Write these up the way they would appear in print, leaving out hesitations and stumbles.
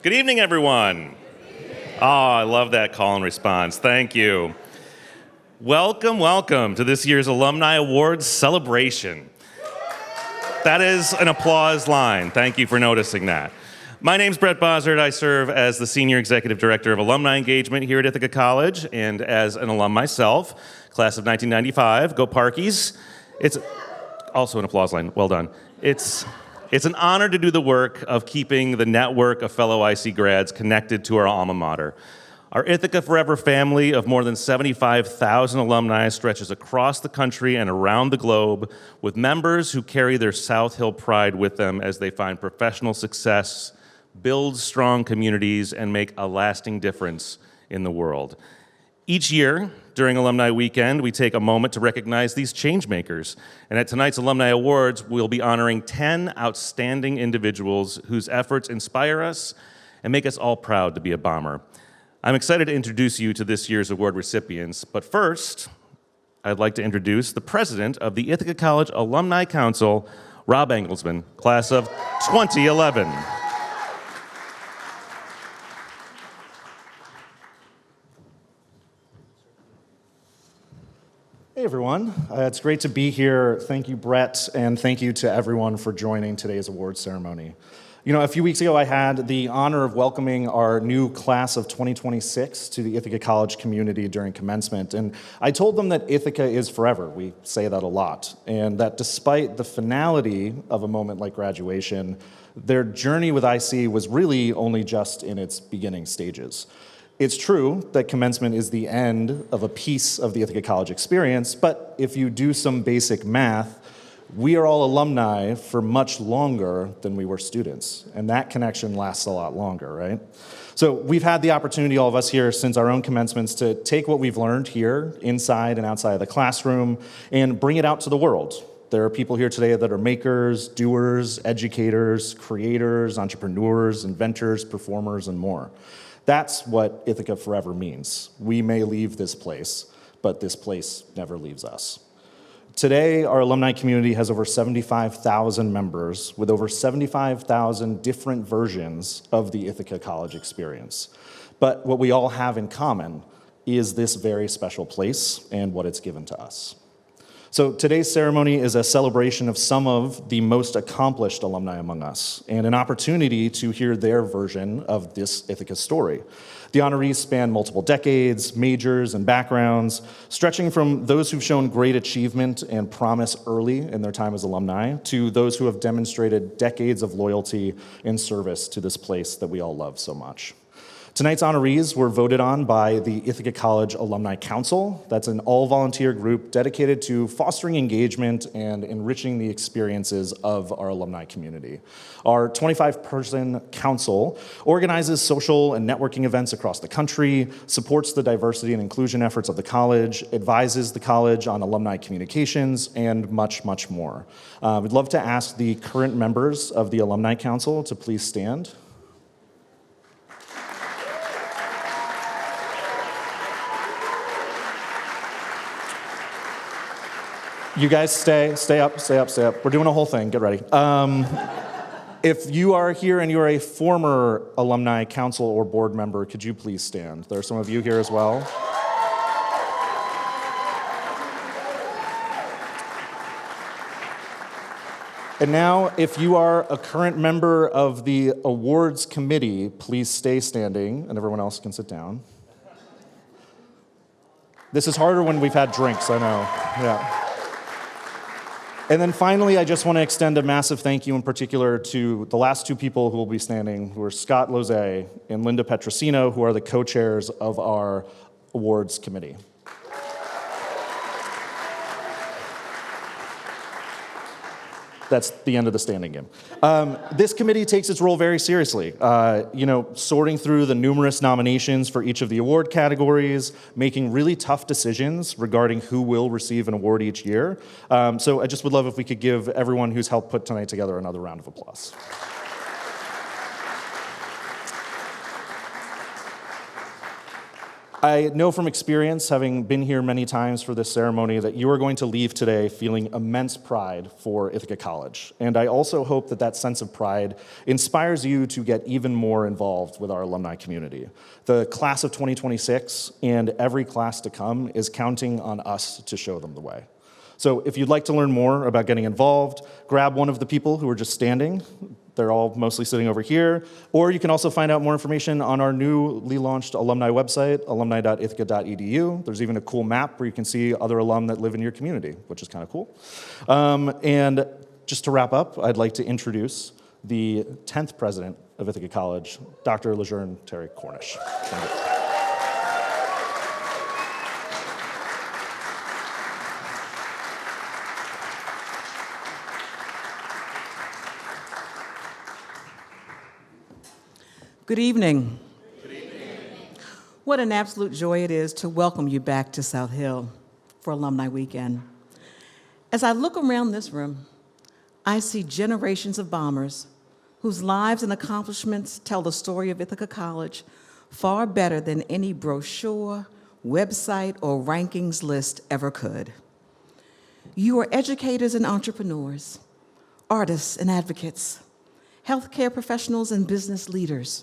Good evening, everyone. Oh, I love that call and response. Thank you. Welcome to this year's Alumni Awards celebration. That is an applause line. Thank you for noticing that. My name's Brett Bossert. I serve as the Senior Executive Director of Alumni Engagement here at Ithaca College, and as an alum myself, class of 1995, go Parkies. It's also an applause line. Well done. It's an honor to do the work of keeping the network of fellow IC grads connected to our alma mater. Our Ithaca Forever family of more than 75,000 alumni stretches across the country and around the globe, with members who carry their South Hill pride with them as they find professional success, build strong communities, and make a lasting difference in the world. Each year, during Alumni Weekend, we take a moment to recognize these changemakers. And at tonight's Alumni Awards, we'll be honoring 10 outstanding individuals whose efforts inspire us and make us all proud to be a Bomber. I'm excited to introduce you to this year's award recipients, but first, I'd like to introduce the president of the Ithaca College Alumni Council, Rob Engelsman, class of 2011. Hey everyone, it's great to be here. Thank you, Brett, and thank you to everyone for joining today's awards ceremony. You know, a few weeks ago I had the honor of welcoming our new class of 2026 to the Ithaca College community during commencement, and I told them that Ithaca is forever. We say that a lot, and that despite the finality of a moment like graduation, their journey with IC was really only just in its beginning stages. It's true that commencement is the end of a piece of the Ithaca College experience, but if you do some basic math, we are all alumni for much longer than we were students, and that connection lasts a lot longer, right? So we've had the opportunity, all of us here, since our own commencements, to take what we've learned here, inside and outside of the classroom, and bring it out to the world. There are people here today that are makers, doers, educators, creators, entrepreneurs, inventors, performers, and more. That's what Ithaca Forever means. We may leave this place, but this place never leaves us. Today, our alumni community has over 75,000 members with over 75,000 different versions of the Ithaca College experience. But what we all have in common is this very special place and what it's given to us. So today's ceremony is a celebration of some of the most accomplished alumni among us and an opportunity to hear their version of this Ithaca story. The honorees span multiple decades, majors, and backgrounds, stretching from those who've shown great achievement and promise early in their time as alumni to those who have demonstrated decades of loyalty and service to this place that we all love so much. Tonight's honorees were voted on by the Ithaca College Alumni Council. That's an all-volunteer group dedicated to fostering engagement and enriching the experiences of our alumni community. Our 25-person council organizes social and networking events across the country, supports the diversity and inclusion efforts of the college, advises the college on alumni communications, and much, much more. We'd love to ask the current members of the Alumni Council to please stand. You guys stay up. We're doing a whole thing, get ready. If you are here and you're a former alumni council or board member, could you please stand? There are some of you here as well. And now, if you are a current member of the awards committee, please stay standing, and everyone else can sit down. This is harder when we've had drinks, I know, yeah. And then finally, I just want to extend a massive thank you in particular to the last two people who will be standing, who are Scott Lozay and Linda Petrosino, who are the co-chairs of our awards committee. That's the end of the standing game. This committee takes its role very seriously, sorting through the numerous nominations for each of the award categories, making really tough decisions regarding who will receive an award each year. So I just would love if we could give everyone who's helped put tonight together another round of applause. I know from experience, having been here many times for this ceremony, that you are going to leave today feeling immense pride for Ithaca College. And I also hope that that sense of pride inspires you to get even more involved with our alumni community. The class of 2026 and every class to come is counting on us to show them the way. So if you'd like to learn more about getting involved, grab one of the people who are just standing. They're all mostly sitting over here. Or you can also find out more information on our newly launched alumni website, alumni.ithaca.edu. There's even a cool map where you can see other alum that live in your community, which is kind of cool. And just to wrap up, I'd like to introduce the 10th president of Ithaca College, Dr. Lejeune Terry Cornish. Thank you. Good evening. Good evening. What an absolute joy it is to welcome you back to South Hill for Alumni Weekend. As I look around this room, I see generations of bombers whose lives and accomplishments tell the story of Ithaca College far better than any brochure, website, or rankings list ever could. You are educators and entrepreneurs, artists and advocates, healthcare professionals and business leaders.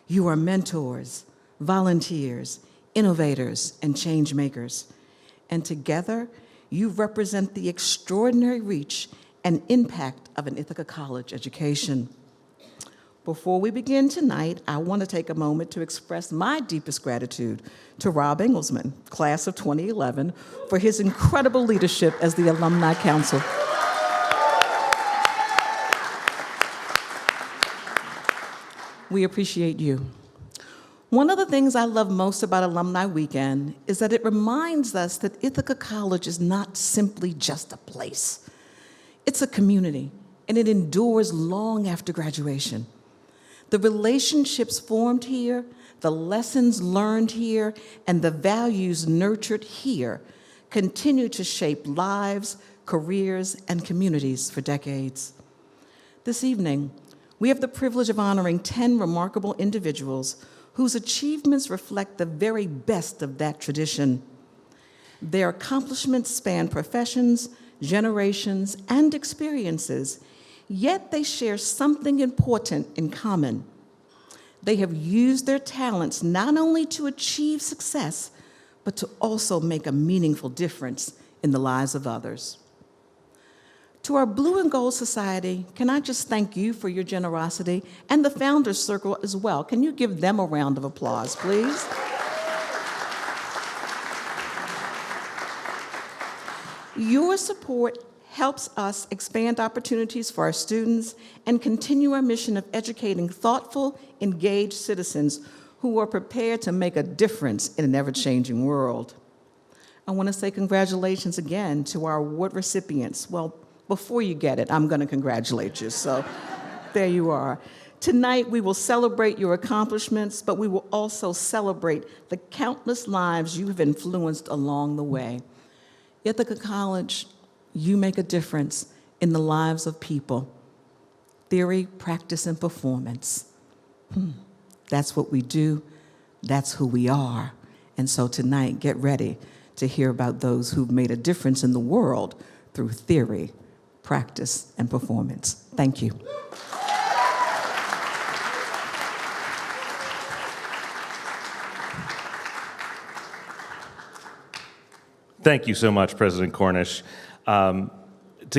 You are mentors, volunteers, innovators, and change makers. And together, you represent the extraordinary reach and impact of an Ithaca College education. Before we begin tonight, I want to take a moment to express my deepest gratitude to Rob Engelsman, class of 2011, for his incredible leadership as the Alumni Council. We appreciate you. One of the things I love most about Alumni Weekend is that it reminds us that Ithaca College is not simply just a place. It's a community, and it endures long after graduation. The relationships formed here, the lessons learned here, and the values nurtured here continue to shape lives, careers, and communities for decades. This evening, we have the privilege of honoring 10 remarkable individuals whose achievements reflect the very best of that tradition. Their accomplishments span professions, generations, and experiences, yet they share something important in common. They have used their talents not only to achieve success, but to also make a meaningful difference in the lives of others. To our Blue and Gold Society, can I just thank you for your generosity, and the Founders Circle as well. Can you give them a round of applause, please? Your support helps us expand opportunities for our students and continue our mission of educating thoughtful, engaged citizens who are prepared to make a difference in an ever-changing world. I want to say congratulations again to our award recipients. Well, before you get it, I'm going to congratulate you, so there you are. Tonight, we will celebrate your accomplishments, but we will also celebrate the countless lives you have influenced along the way. Ithaca College, you make a difference in the lives of people. Theory, practice, and performance. That's what we do. That's who we are. And so tonight, get ready to hear about those who've made a difference in the world through theory, practice, and performance. Thank you. Thank you so much, President Cornish. To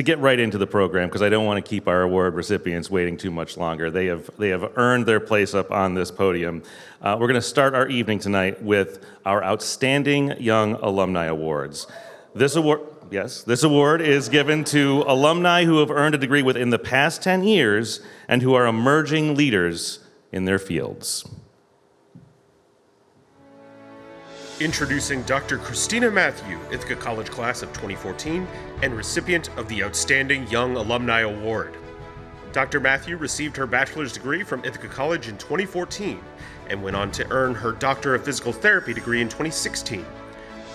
get right into the program, because I don't want to keep our award recipients waiting too much longer. They have earned their place up on this podium. We're going to start our evening tonight with our Outstanding Young Alumni Awards. This award is given to alumni who have earned a degree within the past 10 years and who are emerging leaders in their fields. Introducing Dr. Christina Mathew, Ithaca College class of 2014, and recipient of the Outstanding Young Alumni Award. Dr. Mathew received her bachelor's degree from Ithaca College in 2014 and went on to earn her Doctor of Physical Therapy degree in 2016.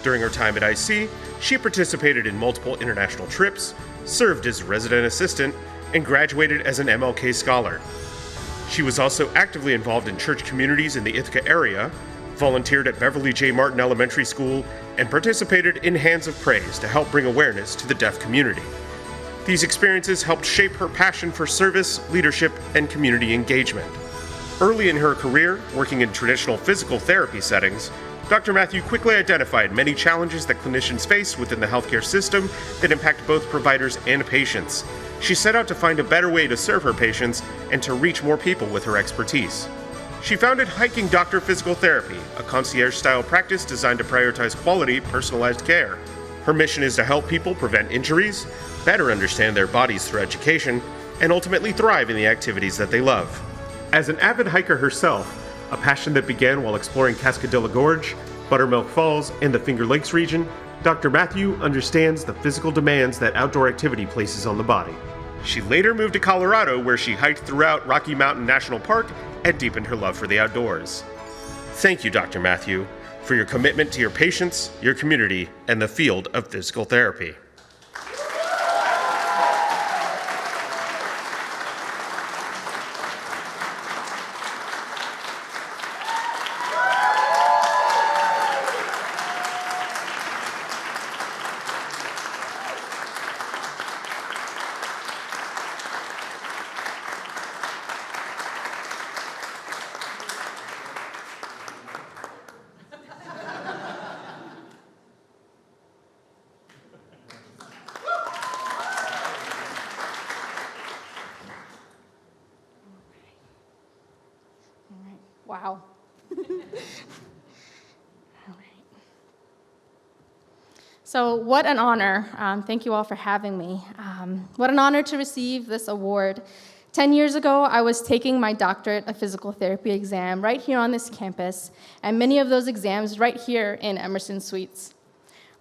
During her time at IC, she participated in multiple international trips, served as resident assistant, and graduated as an MLK scholar. She was also actively involved in church communities in the Ithaca area, volunteered at Beverly J. Martin Elementary School, and participated in Hands of Praise to help bring awareness to the deaf community. These experiences helped shape her passion for service, leadership, and community engagement. Early in her career, working in traditional physical therapy settings, Dr. Mathew quickly identified many challenges that clinicians face within the healthcare system that impact both providers and patients. She set out to find a better way to serve her patients and to reach more people with her expertise. She founded Hiking Doctor Physical Therapy, a concierge-style practice designed to prioritize quality, personalized care. Her mission is to help people prevent injuries, better understand their bodies through education, and ultimately thrive in the activities that they love. As an avid hiker herself, a passion that began while exploring Cascadilla Gorge, Buttermilk Falls, and the Finger Lakes region, Dr. Mathew understands the physical demands that outdoor activity places on the body. She later moved to Colorado, where she hiked throughout Rocky Mountain National Park and deepened her love for the outdoors. Thank you, Dr. Mathew, for your commitment to your patients, your community, and the field of physical therapy. Wow. All right. So what an honor. Thank you all for having me. What an honor to receive this award. 10 years ago, I was taking my doctorate of physical therapy exam right here on this campus, and many of those exams right here in Emerson Suites.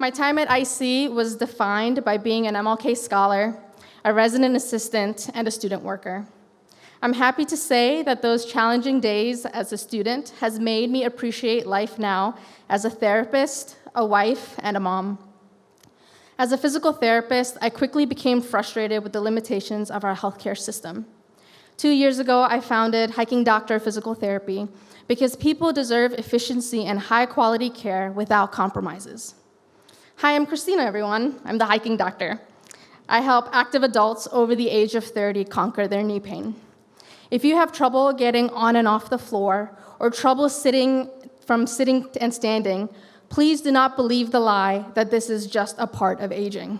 My time at IC was defined by being an MLK scholar, a resident assistant, and a student worker. I'm happy to say that those challenging days as a student has made me appreciate life now as a therapist, a wife, and a mom. As a physical therapist, I quickly became frustrated with the limitations of our healthcare system. 2 years ago, I founded Hiking Doctor Physical Therapy because people deserve efficiency and high-quality care without compromises. Hi, I'm Christina, everyone. I'm the hiking doctor. I help active adults over the age of 30 conquer their knee pain. If you have trouble getting on and off the floor or trouble sitting and standing, please do not believe the lie that this is just a part of aging.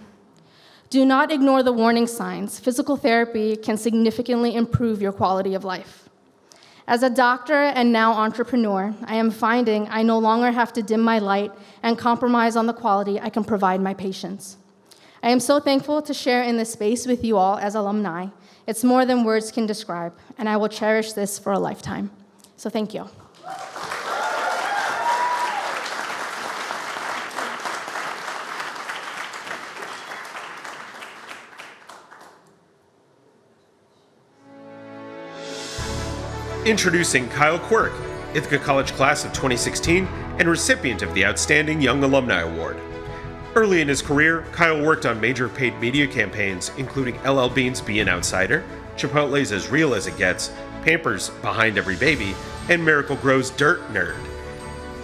Do not ignore the warning signs. Physical therapy can significantly improve your quality of life. As a doctor and now entrepreneur, I am finding I no longer have to dim my light and compromise on the quality I can provide my patients. I am so thankful to share in this space with you all as alumni. It's more than words can describe, and I will cherish this for a lifetime. So thank you. Introducing Kyle Quirk, Ithaca College Class of 2016 and recipient of the Outstanding Young Alumni Award. Early in his career, Kyle worked on major paid media campaigns, including LL Bean's Be an Outsider, Chipotle's As Real as It Gets, Pampers' Behind Every Baby, and Miracle Grow's Dirt Nerd.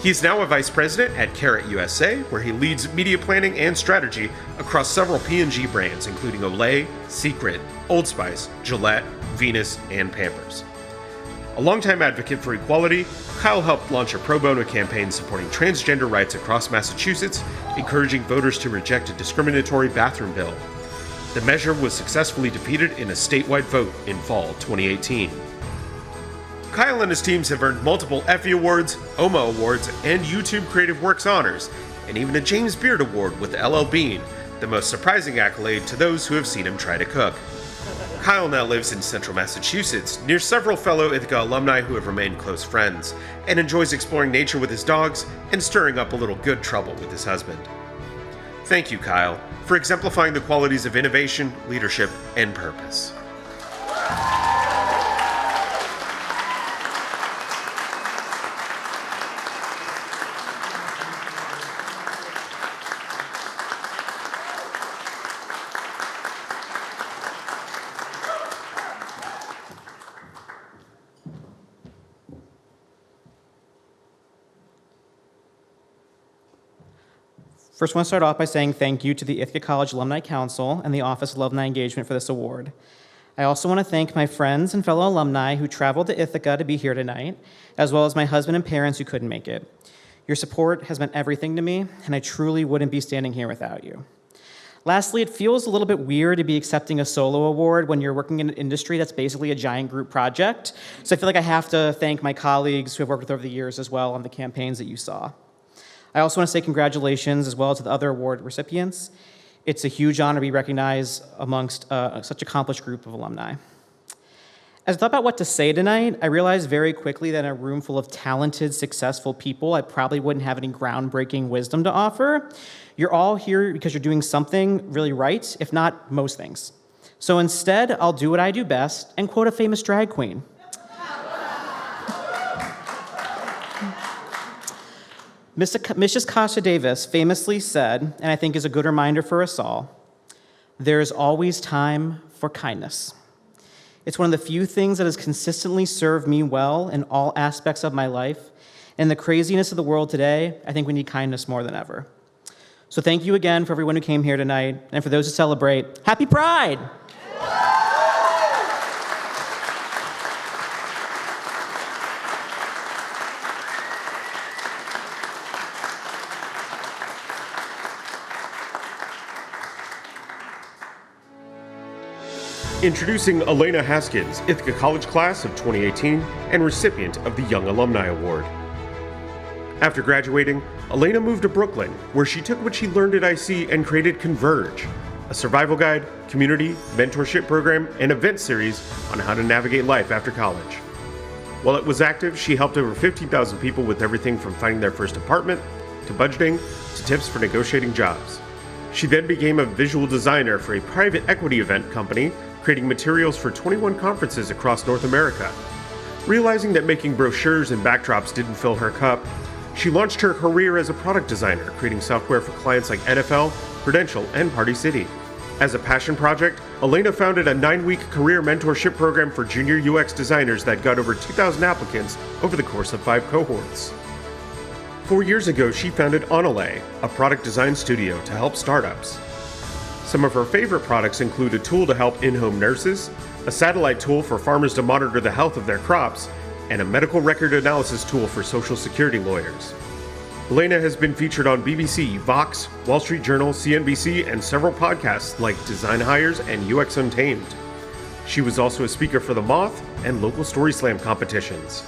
He is now a vice president at Carrot USA, where he leads media planning and strategy across several P&G brands, including Olay, Secret, Old Spice, Gillette, Venus, and Pampers. A longtime advocate for equality, Kyle helped launch a pro bono campaign supporting transgender rights across Massachusetts, encouraging voters to reject a discriminatory bathroom bill. The measure was successfully defeated in a statewide vote in fall 2018. Kyle and his teams have earned multiple Effie Awards, OMA Awards, and YouTube Creative Works honors, and even a James Beard Award with LL Bean, the most surprising accolade to those who have seen him try to cook. Kyle now lives in central Massachusetts, near several fellow Ithaca alumni who have remained close friends, and enjoys exploring nature with his dogs and stirring up a little good trouble with his husband. Thank you, Kyle, for exemplifying the qualities of innovation, leadership, and purpose. First, I want to start off by saying thank you to the Ithaca College Alumni Council and the Office of Alumni Engagement for this award. I also want to thank my friends and fellow alumni who traveled to Ithaca to be here tonight, as well as my husband and parents who couldn't make it. Your support has meant everything to me, and I truly wouldn't be standing here without you. Lastly, it feels a little bit weird to be accepting a solo award when you're working in an industry that's basically a giant group project. So I feel like I have to thank my colleagues who I've worked with over the years as well on the campaigns that you saw. I also want to say congratulations as well to the other award recipients. It's a huge honor to be recognized amongst such an accomplished group of alumni. As I thought about what to say tonight, I realized very quickly that in a room full of talented, successful people, I probably wouldn't have any groundbreaking wisdom to offer. You're all here because you're doing something really right, if not most things. So instead, I'll do what I do best and quote a famous drag queen. Mrs. Kasha Davis famously said, and I think is a good reminder for us all, "There is always time for kindness." It's one of the few things that has consistently served me well in all aspects of my life. In the craziness of the world today, I think we need kindness more than ever. So thank you again for everyone who came here tonight, and for those who celebrate, Happy Pride! Introducing Elena Haskins, Ithaca College Class of 2018 and recipient of the Young Alumni Award. After graduating, Elena moved to Brooklyn, where she took what she learned at IC and created Converge, a survival guide, community, mentorship program, and event series on how to navigate life after college. While it was active, she helped over 15,000 people with everything from finding their first apartment, to budgeting, to tips for negotiating jobs. She then became a visual designer for a private equity event company, creating materials for 21 conferences across North America. Realizing that making brochures and backdrops didn't fill her cup, she launched her career as a product designer, creating software for clients like NFL, Prudential, and Party City. As a passion project, Elena founded a 9-week career mentorship program for junior UX designers that got over 2,000 applicants over the course of 5 cohorts. 4 years ago, she founded Onale, a product design studio to help startups. Some of her favorite products include a tool to help in-home nurses, a satellite tool for farmers to monitor the health of their crops, and a medical record analysis tool for Social Security lawyers. Elena has been featured on BBC, Vox, Wall Street Journal, CNBC, and several podcasts like Design Hires and UX Untamed. She was also a speaker for The Moth and local Story Slam competitions.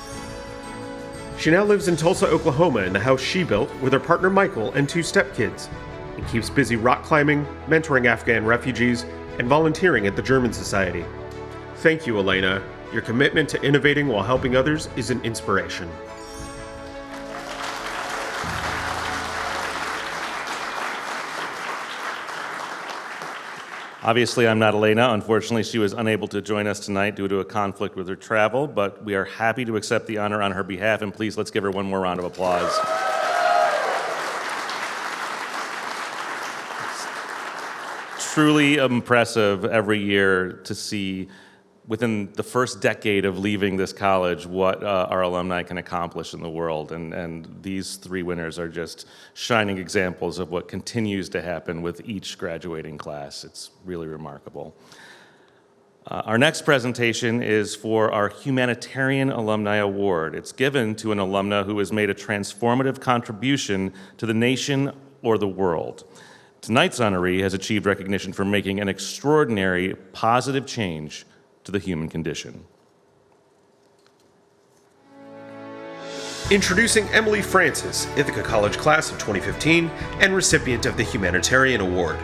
She now lives in Tulsa, Oklahoma in the house she built with her partner Michael and 2 stepkids, and keeps busy rock climbing, mentoring Afghan refugees, and volunteering at the German Society. Thank you, Elena. Your commitment to innovating while helping others is an inspiration. Obviously, I'm not Elena. Unfortunately, she was unable to join us tonight due to a conflict with her travel, but we are happy to accept the honor on her behalf, and please, let's give her one more round of applause. Truly impressive every year to see within the first decade of leaving this college what our alumni can accomplish in the world, and these 3 winners are just shining examples of what continues to happen with each graduating class. It's really remarkable. Our next presentation is for our Humanitarian Alumni Award. It's given to an alumna who has made a transformative contribution to the nation or the world. Tonight's honoree has achieved recognition for making an extraordinary positive change to the human condition. Introducing Emily Francis, Ithaca College Class of 2015 and recipient of the Humanitarian Award.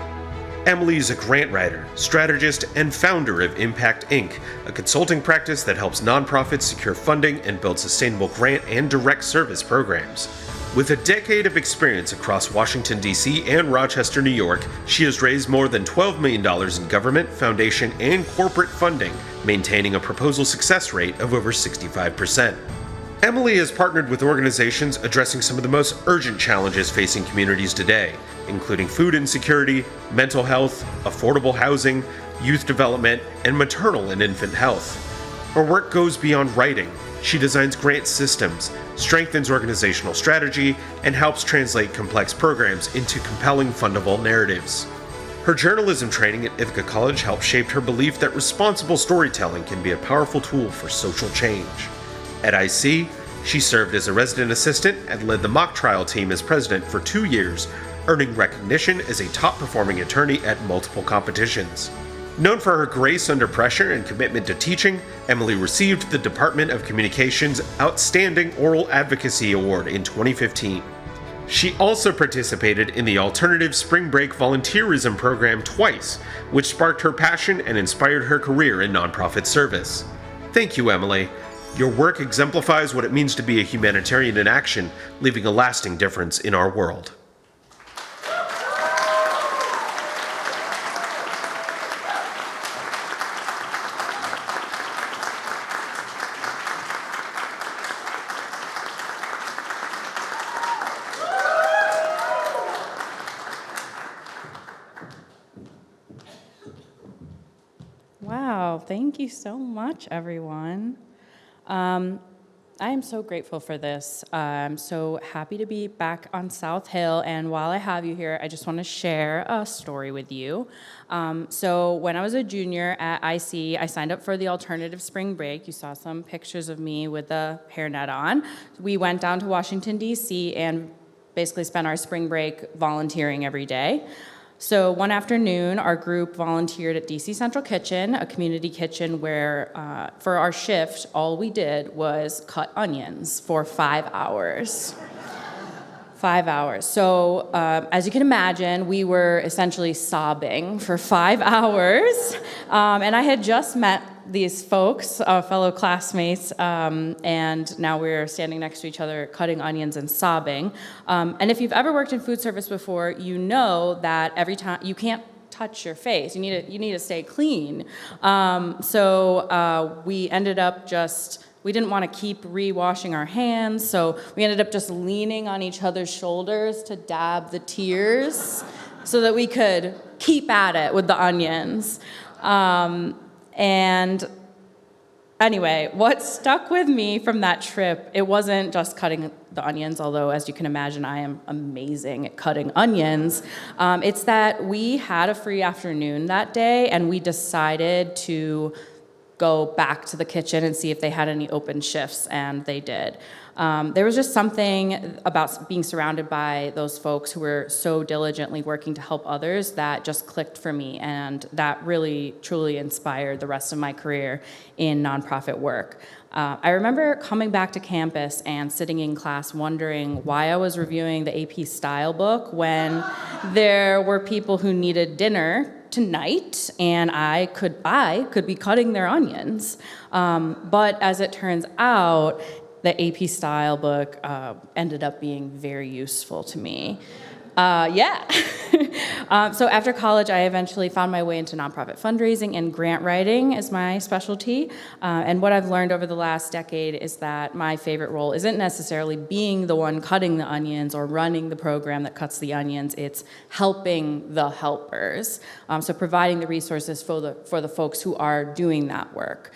Emily is a grant writer, strategist, and founder of Impact Inc., a consulting practice that helps nonprofits secure funding and build sustainable grant and direct service programs. With a decade of experience across Washington, D.C. and Rochester, New York, she has raised more than $12 million in government, foundation, and corporate funding, maintaining a proposal success rate of over 65%. Emily has partnered with organizations addressing some of the most urgent challenges facing communities today, including food insecurity, mental health, affordable housing, youth development, and maternal and infant health. Her work goes beyond writing. She designs grant systems, strengthens organizational strategy, and helps translate complex programs into compelling, fundable narratives. Her journalism training at Ithaca College helped shape her belief that responsible storytelling can be a powerful tool for social change. At IC, she served as a resident assistant and led the mock trial team as president for 2 years, earning recognition as a top-performing attorney at multiple competitions. Known for her grace under pressure and commitment to teaching, Emily received the Department of Communications Outstanding Oral Advocacy Award in 2015. She also participated in the Alternative Spring Break Volunteerism program twice, which sparked her passion and inspired her career in nonprofit service. Thank you, Emily. Your work exemplifies what it means to be a humanitarian in action, leaving a lasting difference in our world. Wow, thank you so much, everyone. I am so grateful for this. I'm so happy to be back on South Hill, and while I have you here, I just want to share a story with you. So when I was a junior at IC, I signed up for the Alternative Spring Break. You saw some pictures of me with the hairnet on. We went down to Washington, D.C., and basically spent our spring break volunteering every day. So one afternoon, our group volunteered at DC Central Kitchen, a community kitchen where, for our shift, all we did was cut onions for 5 hours. 5 hours. So as you can imagine, we were essentially sobbing for 5 hours. And I had just met these folks, fellow classmates, and now we're standing next to each other cutting onions and sobbing. And if you've ever worked in food service before, you know that every time you can't touch your face. You need to stay clean. So we ended up we didn't want to keep re-washing our hands, so we ended up just leaning on each other's shoulders to dab the tears so that we could keep at it with the onions. And anyway, what stuck with me from that trip, it wasn't just cutting the onions, although as you can imagine, I am amazing at cutting onions. It's that we had a free afternoon that day, and we decided to go back to the kitchen and see if they had any open shifts, and they did. There was just something about being surrounded by those folks who were so diligently working to help others that just clicked for me, and that really, truly inspired the rest of my career in nonprofit work. I remember coming back to campus and sitting in class wondering why I was reviewing the AP style book when there were people who needed dinner tonight, and I could be cutting their onions. But as it turns out, the AP style book ended up being very useful to me. So after college, I eventually found my way into nonprofit fundraising and grant writing as my specialty. And what I've learned over the last decade is that my favorite role isn't necessarily being the one cutting the onions or running the program that cuts the onions. It's helping the helpers. So providing the resources for the folks who are doing that work.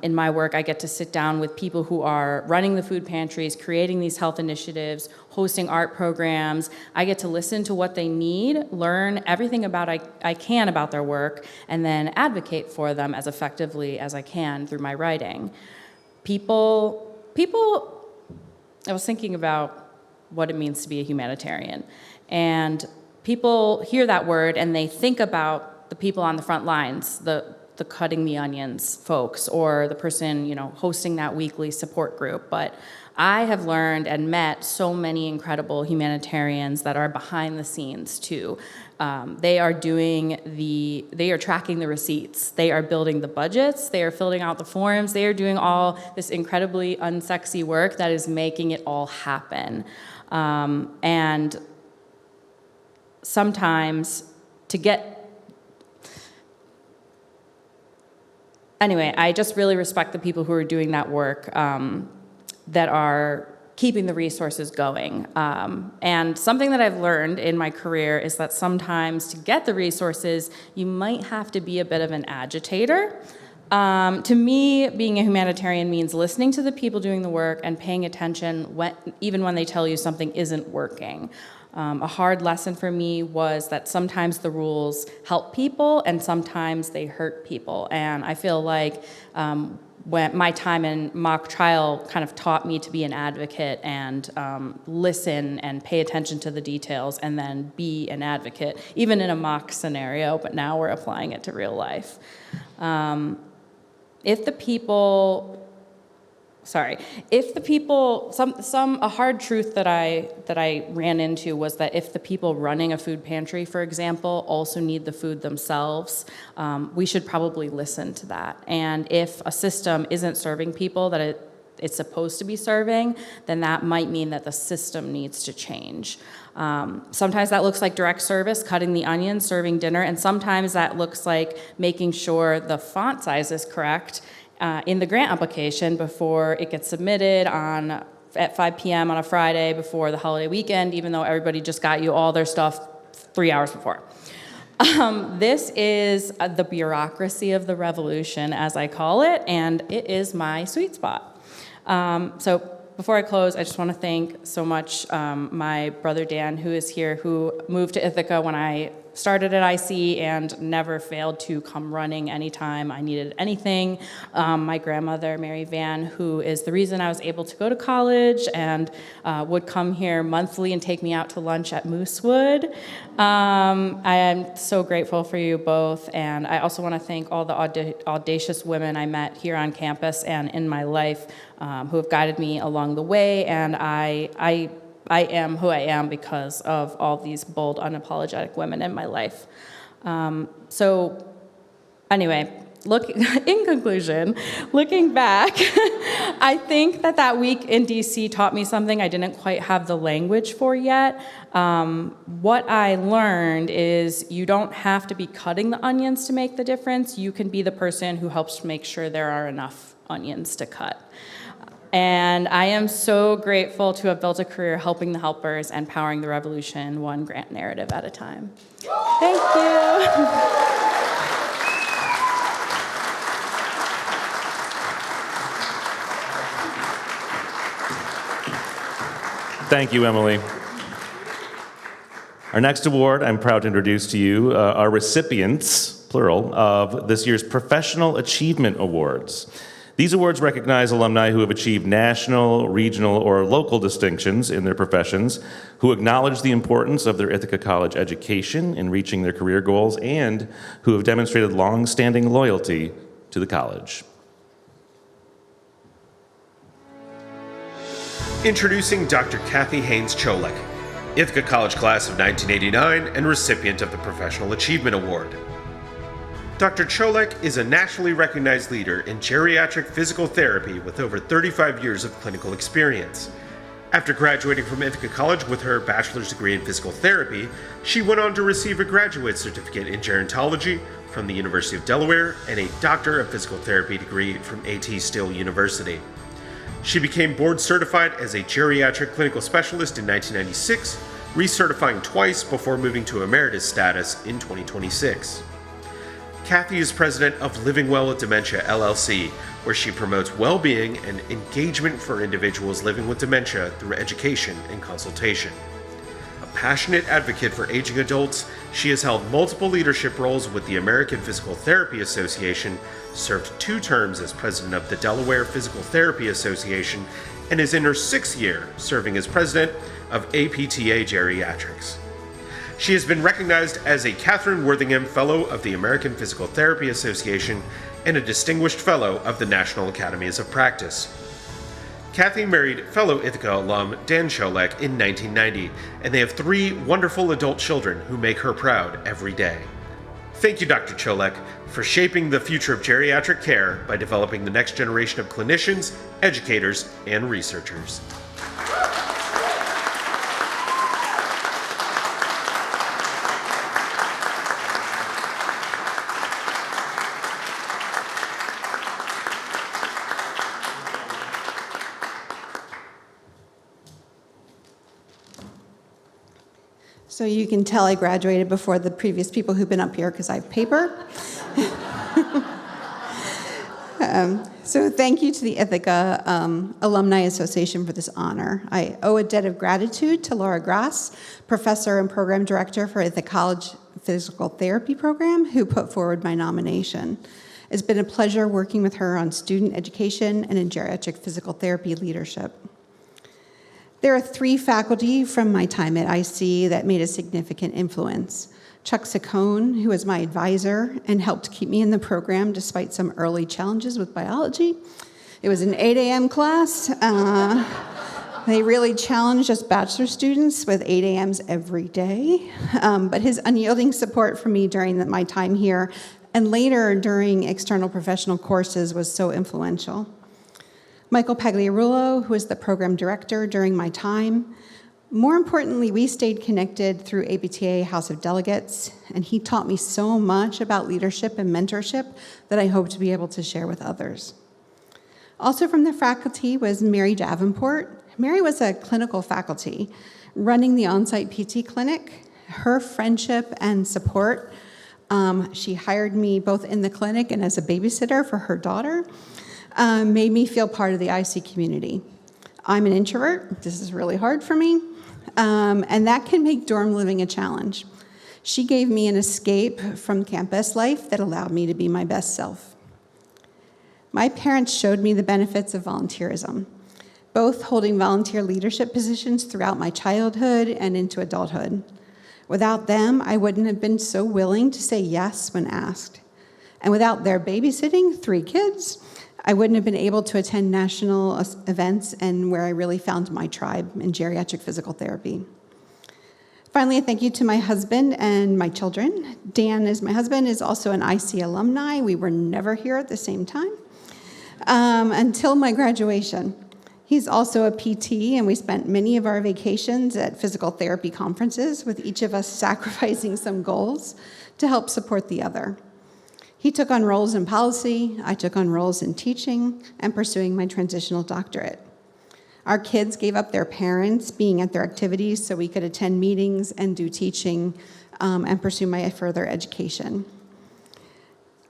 In my work, I get to sit down with people who are running the food pantries, creating these health initiatives, hosting art programs. I get to listen to what they need, learn everything I can about their work, and then advocate for them as effectively as I can through my writing. People, I was thinking about what it means to be a humanitarian, and people hear that word and they think about the people on the front lines, the cutting the onions folks, or the person, hosting that weekly support group. But I have learned and met so many incredible humanitarians that are behind the scenes too. They are tracking the receipts. They are building the budgets. They are filling out the forms. They are doing all this incredibly unsexy work that is making it all happen. And sometimes Anyway, I just really respect the people who are doing that work, that are keeping the resources going. And something that I've learned in my career is that sometimes to get the resources, you might have to be a bit of an agitator. To me, being a humanitarian means listening to the people doing the work and paying attention even when they tell you something isn't working. A hard lesson for me was that sometimes the rules help people and sometimes they hurt people. And I feel like when my time in mock trial kind of taught me to be an advocate and listen and pay attention to the details and then be an advocate, even in a mock scenario, but now we're applying it to real life. A hard truth that I ran into was that if the people running a food pantry, for example, also need the food themselves, we should probably listen to that. And if a system isn't serving people that it's supposed to be serving, then that might mean that the system needs to change. Sometimes that looks like direct service, cutting the onions, serving dinner, and sometimes that looks like making sure the font size is correct in the grant application before it gets submitted at 5 p.m. on a Friday before the holiday weekend, even though everybody just got you all their stuff 3 hours before. This is the bureaucracy of the revolution, as I call it, and it is my sweet spot. So before I close, I just want to thank so much my brother Dan, who is here, who moved to Ithaca when I started at IC and never failed to come running anytime I needed anything. My grandmother, Mary Van, who is the reason I was able to go to college and would come here monthly and take me out to lunch at Moosewood. I am so grateful for you both, and I also want to thank all the audacious women I met here on campus and in my life who have guided me along the way, and I am who I am because of all these bold, unapologetic women in my life. So anyway, in conclusion, looking back, I think that week in DC taught me something I didn't quite have the language for yet. What I learned is you don't have to be cutting the onions to make the difference. You can be the person who helps make sure there are enough onions to cut. And I am so grateful to have built a career helping the helpers and powering the revolution one grant narrative at a time. Thank you. Thank you, Emily. Our next award, I'm proud to introduce to you our recipients, plural, of this year's Professional Achievement Awards. These awards recognize alumni who have achieved national, regional, or local distinctions in their professions, who acknowledge the importance of their Ithaca College education in reaching their career goals, and who have demonstrated long-standing loyalty to the college. Introducing Dr. Kathy Haines Ciolek, Ithaca College class of 1989 and recipient of the Professional Achievement Award. Dr. Ciolek is a nationally recognized leader in geriatric physical therapy with over 35 years of clinical experience. After graduating from Ithaca College with her bachelor's degree in physical therapy, she went on to receive a graduate certificate in gerontology from the University of Delaware and a Doctor of Physical Therapy degree from A.T. Still University. She became board certified as a geriatric clinical specialist in 1996, recertifying twice before moving to emeritus status in 2026. Cathy is president of Living Well with Dementia, LLC, where she promotes well-being and engagement for individuals living with dementia through education and consultation. A passionate advocate for aging adults, she has held multiple leadership roles with the American Physical Therapy Association, served 2 terms as president of the Delaware Physical Therapy Association, and is in her 6th year serving as president of APTA Geriatrics. She has been recognized as a Catherine Worthingham Fellow of the American Physical Therapy Association and a Distinguished Fellow of the National Academies of Practice. Cathy married fellow Ithaca alum Dan Ciolek in 1990, and they have 3 wonderful adult children who make her proud every day. Thank you, Dr. Ciolek, for shaping the future of geriatric care by developing the next generation of clinicians, educators, and researchers. So you can tell I graduated before the previous people who've been up here because I have paper. So thank you to the Ithaca Alumni Association for this honor. I owe a debt of gratitude to Laura Grass, professor and program director for Ithaca College Physical Therapy Program, who put forward my nomination. It's been a pleasure working with her on student education and in geriatric physical therapy leadership. There are 3 faculty from my time at IC that made a significant influence. Chuck Saccone, who was my advisor and helped keep me in the program despite some early challenges with biology. It was an 8 a.m. class. They really challenged us bachelor students with 8 a.m.s every day. But his unyielding support for me during my time here and later during external professional courses was so influential. Michael Pagliarulo, who was the program director during my time. More importantly, we stayed connected through ABTA House of Delegates, and he taught me so much about leadership and mentorship that I hope to be able to share with others. Also from the faculty was Mary Davenport. Mary was a clinical faculty running the on-site PT clinic. Her friendship and support, she hired me both in the clinic and as a babysitter for her daughter, made me feel part of the IC community. I'm an introvert. This is really hard for me. And that can make dorm living a challenge. She gave me an escape from campus life that allowed me to be my best self. My parents showed me the benefits of volunteerism, both holding volunteer leadership positions throughout my childhood and into adulthood. Without them, I wouldn't have been so willing to say yes when asked. And without their babysitting 3 kids, I wouldn't have been able to attend national events and where I really found my tribe in geriatric physical therapy. Finally, a thank you to my husband and my children. Dan is my husband, is also an IC alumni. We were never here at the same time until my graduation. He's also a PT, and we spent many of our vacations at physical therapy conferences, with each of us sacrificing some goals to help support the other. He took on roles in policy, I took on roles in teaching and pursuing my transitional doctorate. Our kids gave up their parents being at their activities so we could attend meetings and do teaching and pursue my further education.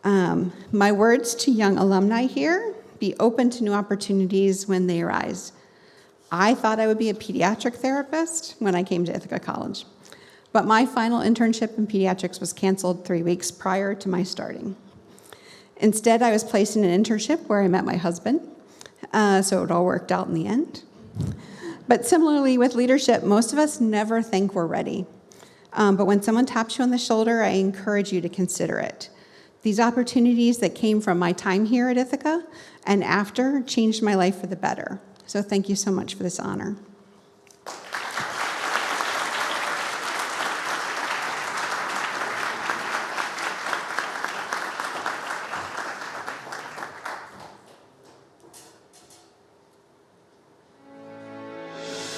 My words to young alumni here: be open to new opportunities when they arise. I thought I would be a pediatric therapist when I came to Ithaca College, but my final internship in pediatrics was canceled 3 weeks prior to my starting. Instead, I was placed in an internship where I met my husband, so it all worked out in the end. But similarly with leadership, most of us never think we're ready. But when someone taps you on the shoulder, I encourage you to consider it. These opportunities that came from my time here at Ithaca and after changed my life for the better. So thank you so much for this honor.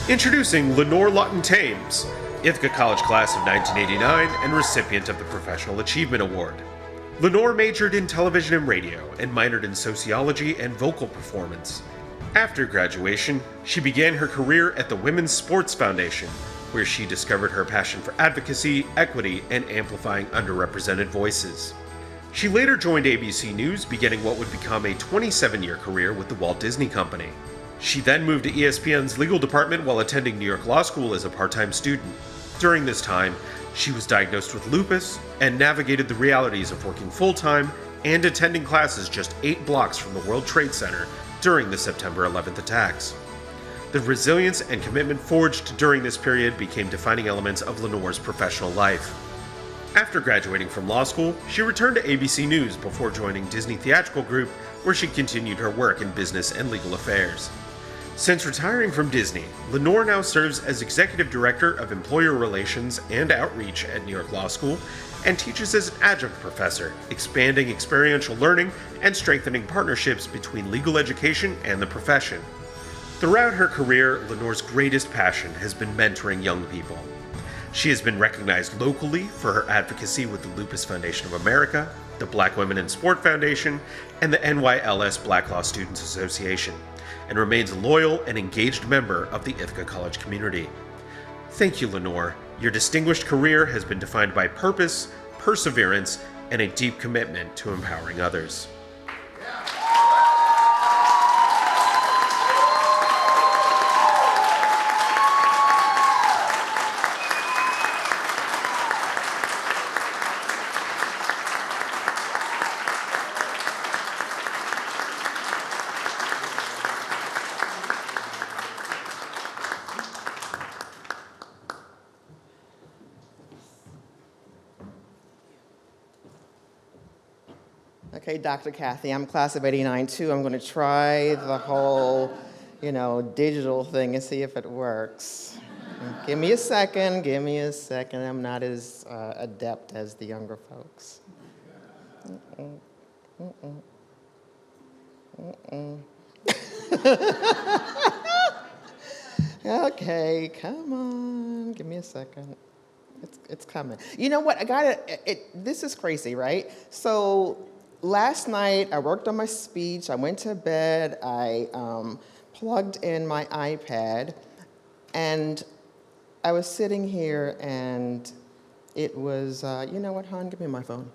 Introducing Lynnore Thames, Ithaca College class of 1989 and recipient of the Professional Achievement Award. Lynnore majored in television and radio and minored in sociology and vocal performance. After graduation, she began her career at the Women's Sports Foundation, where she discovered her passion for advocacy, equity, and amplifying underrepresented voices. She later joined ABC News, beginning what would become a 27-year career with the Walt Disney Company. She then moved to ESPN's legal department while attending New York Law School as a part-time student. During this time, she was diagnosed with lupus and navigated the realities of working full-time and attending classes just 8 blocks from the World Trade Center during the September 11th attacks. The resilience and commitment forged during this period became defining elements of Lynnore's professional life. After graduating from law school, she returned to ABC News before joining Disney Theatrical Group, where she continued her work in business and legal affairs. Since retiring from Disney, Lynnore now serves as Executive Director of Employer Relations and Outreach at New York Law School and teaches as an adjunct professor, expanding experiential learning and strengthening partnerships between legal education and the profession. Throughout her career, Lynnore's greatest passion has been mentoring young people. She has been recognized locally for her advocacy with the Lupus Foundation of America, the Black Women in Sport Foundation, and the NYLS Black Law Students Association, and remains a loyal and engaged member of the Ithaca College community. Thank you, Lynnore. Your distinguished career has been defined by purpose, perseverance, and a deep commitment to empowering others. Yeah. Okay, Dr. Cathy, I'm class of '89 too. I'm going to try the whole, digital thing and see if it works. Give me a second. I'm not as adept as the younger folks. Okay, come on. Give me a second. It's coming. You know what? This is crazy, right? So last night I worked on my speech. I went to bed. I plugged in my iPad, and I was sitting here, and it was, you know what, hon? Give me my phone.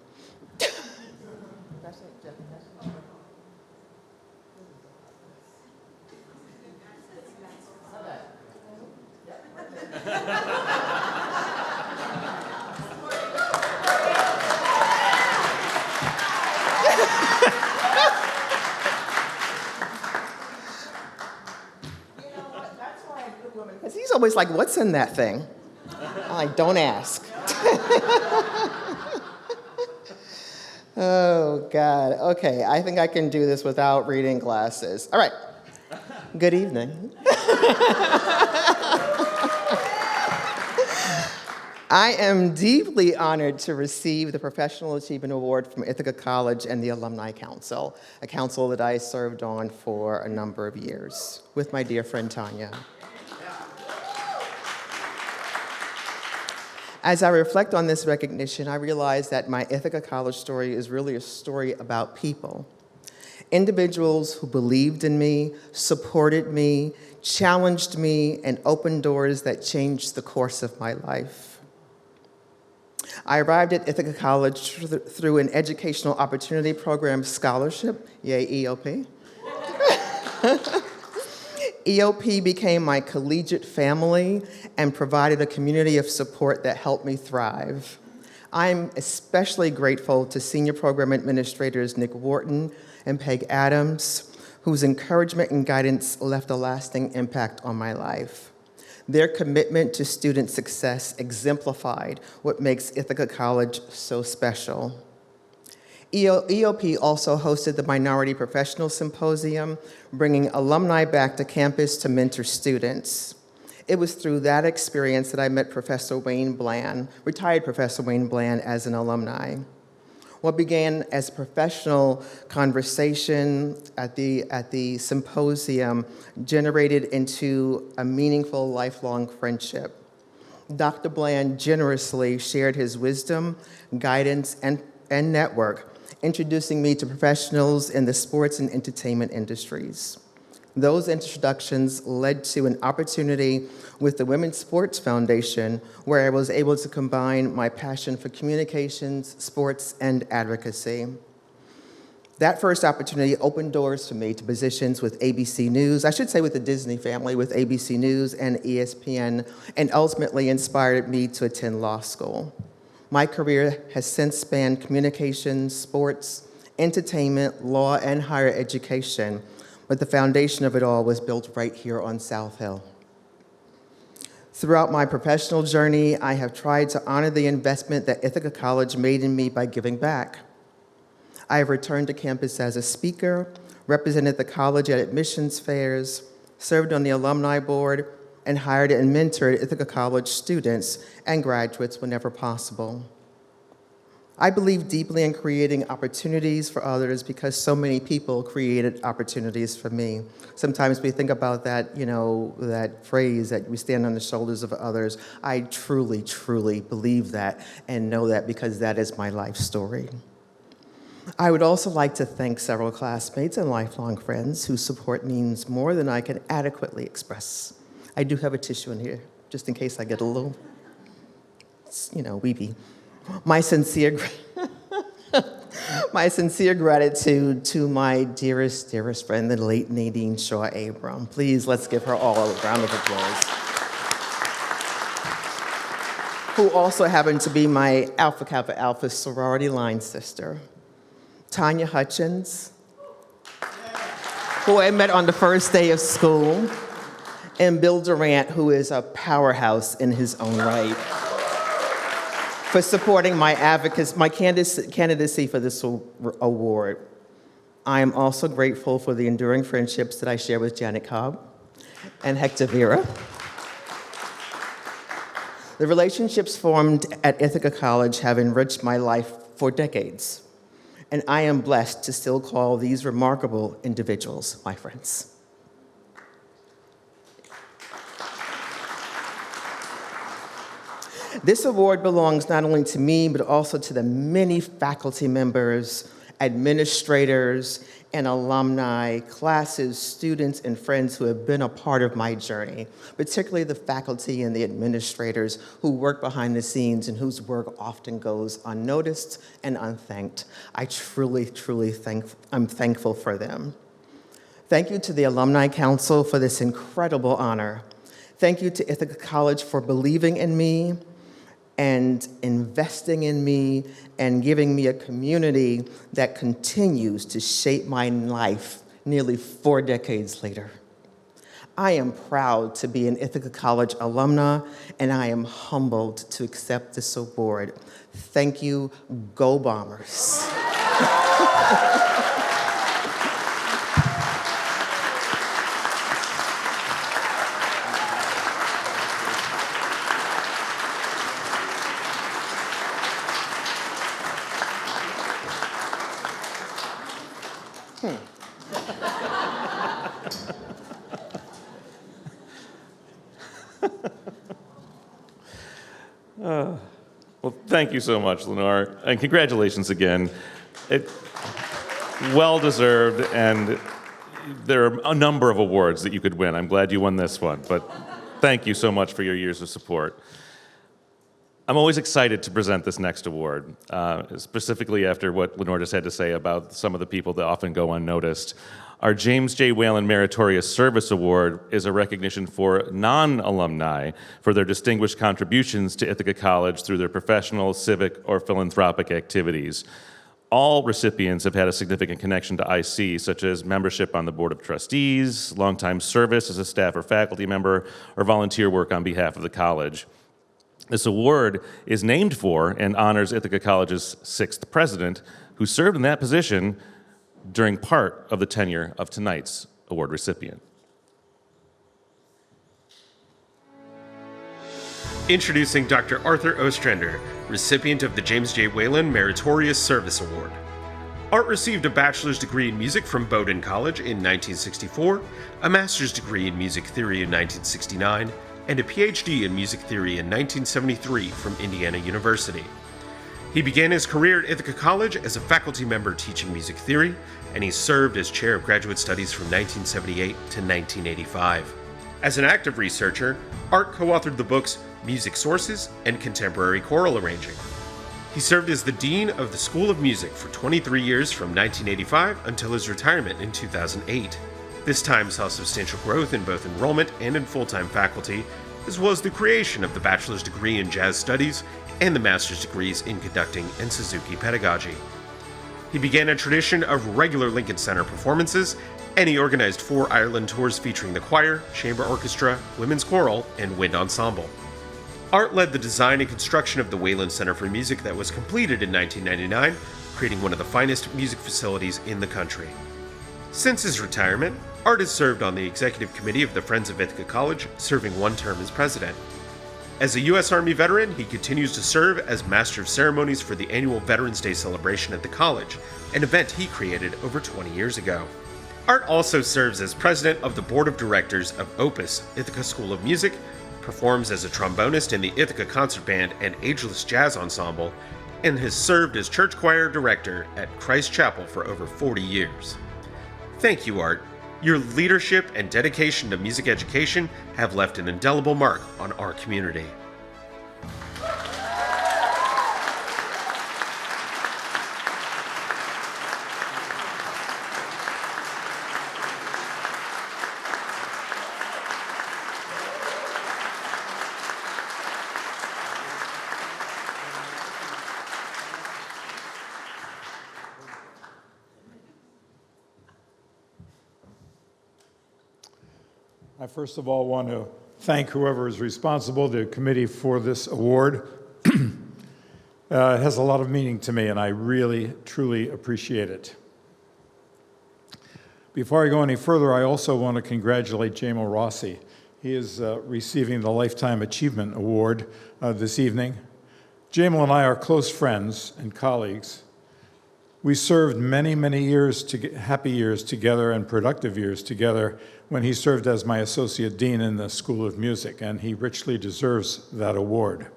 Because he's always like, what's in that thing? I'm like, don't ask. Oh, God. Okay, I think I can do this without reading glasses. All right. Good evening. I am deeply honored to receive the Professional Achievement Award from Ithaca College and the Alumni Council, a council that I served on for a number of years with my dear friend Tanya. As I reflect on this recognition, I realize that my Ithaca College story is really a story about people. Individuals who believed in me, supported me, challenged me, and opened doors that changed the course of my life. I arrived at Ithaca College through an Educational Opportunity Program scholarship, yay EOP. EOP became my collegiate family and provided a community of support that helped me thrive. I'm especially grateful to senior program administrators Nick Wharton and Peg Adams, whose encouragement and guidance left a lasting impact on my life. Their commitment to student success exemplified what makes Ithaca College so special. EOP also hosted the Minority Professional Symposium, bringing alumni back to campus to mentor students. It was through that experience that I met Professor Wayne Bland, retired Professor Wayne Bland, as an alumni. What began as a professional conversation at the symposium generated into a meaningful lifelong friendship. Dr. Bland generously shared his wisdom, guidance, and network, introducing me to professionals in the sports and entertainment industries. Those introductions led to an opportunity with the Women's Sports Foundation, where I was able to combine my passion for communications, sports, and advocacy. That first opportunity opened doors for me to positions with ABC News, I should say with the Disney family, with ABC News and ESPN, and ultimately inspired me to attend law school. My career has since spanned communications, sports, entertainment, law, and higher education, but the foundation of it all was built right here on South Hill. Throughout my professional journey, I have tried to honor the investment that Ithaca College made in me by giving back. I have returned to campus as a speaker, represented the college at admissions fairs, served on the alumni board, and hired and mentored Ithaca College students and graduates whenever possible. I believe deeply in creating opportunities for others because so many people created opportunities for me. Sometimes we think about that, that phrase that we stand on the shoulders of others. I truly, truly believe that and know that because that is my life story. I would also like to thank several classmates and lifelong friends whose support means more than I can adequately express. I do have a tissue in here, just in case I get a little, weepy. My sincere gratitude to my dearest friend, the late Nadine Shaw Abram. Please, let's give her all a round of applause. Who also happened to be my Alpha Kappa Alpha sorority line sister. Tanya Hutchins, who I met on the first day of school, and Bill Durant, who is a powerhouse in his own right. for supporting my candidacy for this award. I am also grateful for the enduring friendships that I share with Janet Cobb and Hector Vera. The relationships formed at Ithaca College have enriched my life for decades, and I am blessed to still call these remarkable individuals my friends. This award belongs not only to me, but also to the many faculty members, administrators, and alumni, classes, students, and friends who have been a part of my journey, particularly the faculty and the administrators who work behind the scenes and whose work often goes unnoticed and unthanked. I truly, I'm thankful for them. Thank you to the Alumni Council for this incredible honor. Thank you to Ithaca College for believing in me and investing in me and giving me a community that continues to shape my life nearly 4 decades later. I am proud to be an Ithaca College alumna, and I am humbled to accept this award. Thank you. Go Bombers. Well, thank you so much, Lynnore, and congratulations again. Well-deserved, and there are a number of awards that you could win. I'm glad you won this one, but thank you so much for your years of support. I'm always excited to present this next award, specifically after what Lynnore just had to say about some of the people that often go unnoticed. Our James J. Whalen Meritorious Service Award is a recognition for non-alumni for their distinguished contributions to Ithaca College through their professional, civic, or philanthropic activities. All recipients have had a significant connection to IC, such as membership on the Board of Trustees, longtime service as a staff or faculty member, or volunteer work on behalf of the college. This award is named for and honors Ithaca College's 6th president, who served in that position during part of the tenure of tonight's award recipient. Introducing Dr. Arthur Ostrander, recipient of the James J. Whalen Meritorious Service Award. Art received a bachelor's degree in music from Bowdoin College in 1964, a master's degree in music theory in 1969, and a PhD in music theory in 1973 from Indiana University. He began his career at Ithaca College as a faculty member teaching music theory, and he served as chair of graduate studies from 1978 to 1985. As an active researcher, Art co-authored the books Music Sources and Contemporary Choral Arranging. He served as the Dean of the School of Music for 23 years from 1985 until his retirement in 2008. This time saw substantial growth in both enrollment and in full-time faculty, as well as the creation of the bachelor's degree in jazz studies and the master's degrees in conducting and Suzuki pedagogy. He began a tradition of regular Lincoln Center performances, and he organized 4 Ireland tours featuring the choir, chamber orchestra, women's choral, and wind ensemble. Art led the design and construction of the Whalen Center for Music that was completed in 1999, creating one of the finest music facilities in the country. Since his retirement, Art has served on the executive committee of the Friends of Ithaca College, serving 1 term as president. As a U.S. Army veteran, he continues to serve as Master of Ceremonies for the annual Veterans Day celebration at the college, an event he created over 20 years ago. Art also serves as president of the Board of Directors of Opus, Ithaca School of Music, performs as a trombonist in the Ithaca Concert Band and Ageless Jazz Ensemble, and has served as church choir director at Christ Chapel for over 40 years. Thank you, Art. Your leadership and dedication to music education have left an indelible mark on our community. I first of all want to thank whoever is responsible, the committee, for this award. It has a lot of meaning to me, and I really, truly appreciate it. Before I go any further, I also want to congratulate Jamal Rossi. He is receiving the Lifetime Achievement Award this evening. Jamal and I are close friends and colleagues. We served many, many years, happy years together and productive years together when he served as my associate dean in the School of Music, and he richly deserves that award.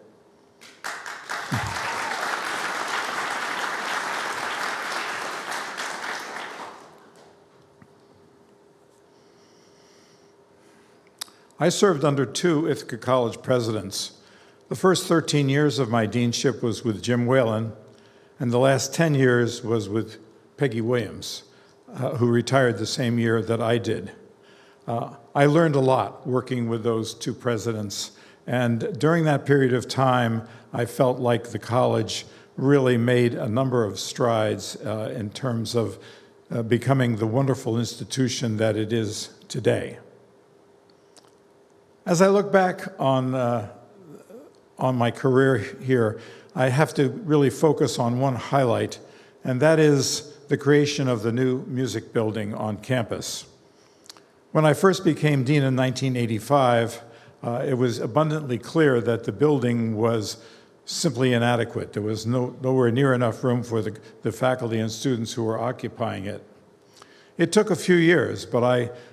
I served under two Ithaca College presidents. The first 13 years of my deanship was with Jim Whalen, and the last 10 years was with Peggy Williams, who retired the same year that I did. I learned a lot working with those two presidents, and during that period of time, I felt like the college really made a number of strides in terms of becoming the wonderful institution that it is today. As I look back on my career here, I have to really focus on one highlight, and that is the creation of the new music building on campus. When I first became dean in 1985, it was abundantly clear that the building was simply inadequate. There was nowhere near enough room for the faculty and students who were occupying it. It took a few years, but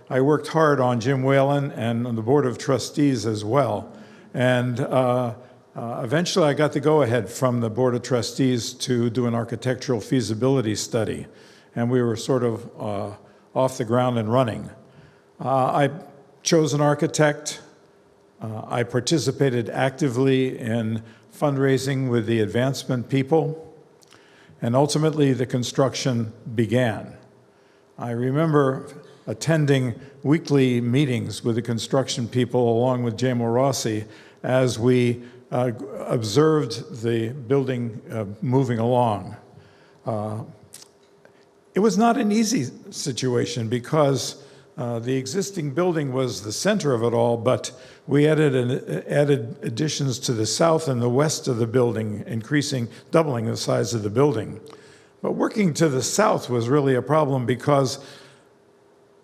I worked hard on Jim Whalen and on the Board of Trustees as well. And eventually I got the go-ahead from the Board of Trustees to do an architectural feasibility study. And we were sort of off the ground and running. I chose an architect. I participated actively in fundraising with the advancement people. And ultimately the construction began. I remember attending weekly meetings with the construction people along with Jamal Rossi as we observed the building moving along. It was not an easy situation because the existing building was the center of it all, but we added additions to the south and the west of the building, doubling the size of the building. But working to the south was really a problem because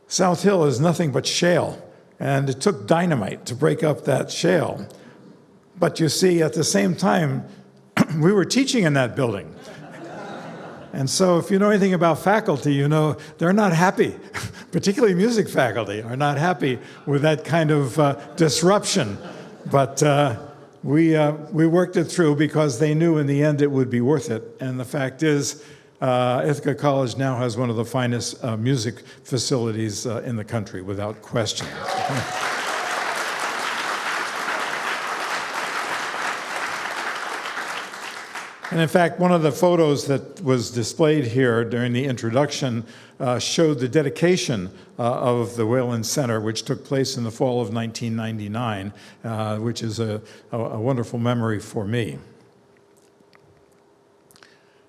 South Hill is nothing but shale, and it took dynamite to break up that shale. But you see, at the same time, we were teaching in that building. And so if you know anything about faculty, you know they're not happy, particularly music faculty are not happy with that kind of disruption. But we worked it through because they knew in the end it would be worth it. And the fact is, Ithaca College now has one of the finest music facilities in the country, without question. And in fact, one of the photos that was displayed here during the introduction showed the dedication of the Whalen Center, which took place in the fall of 1999, which is a wonderful memory for me.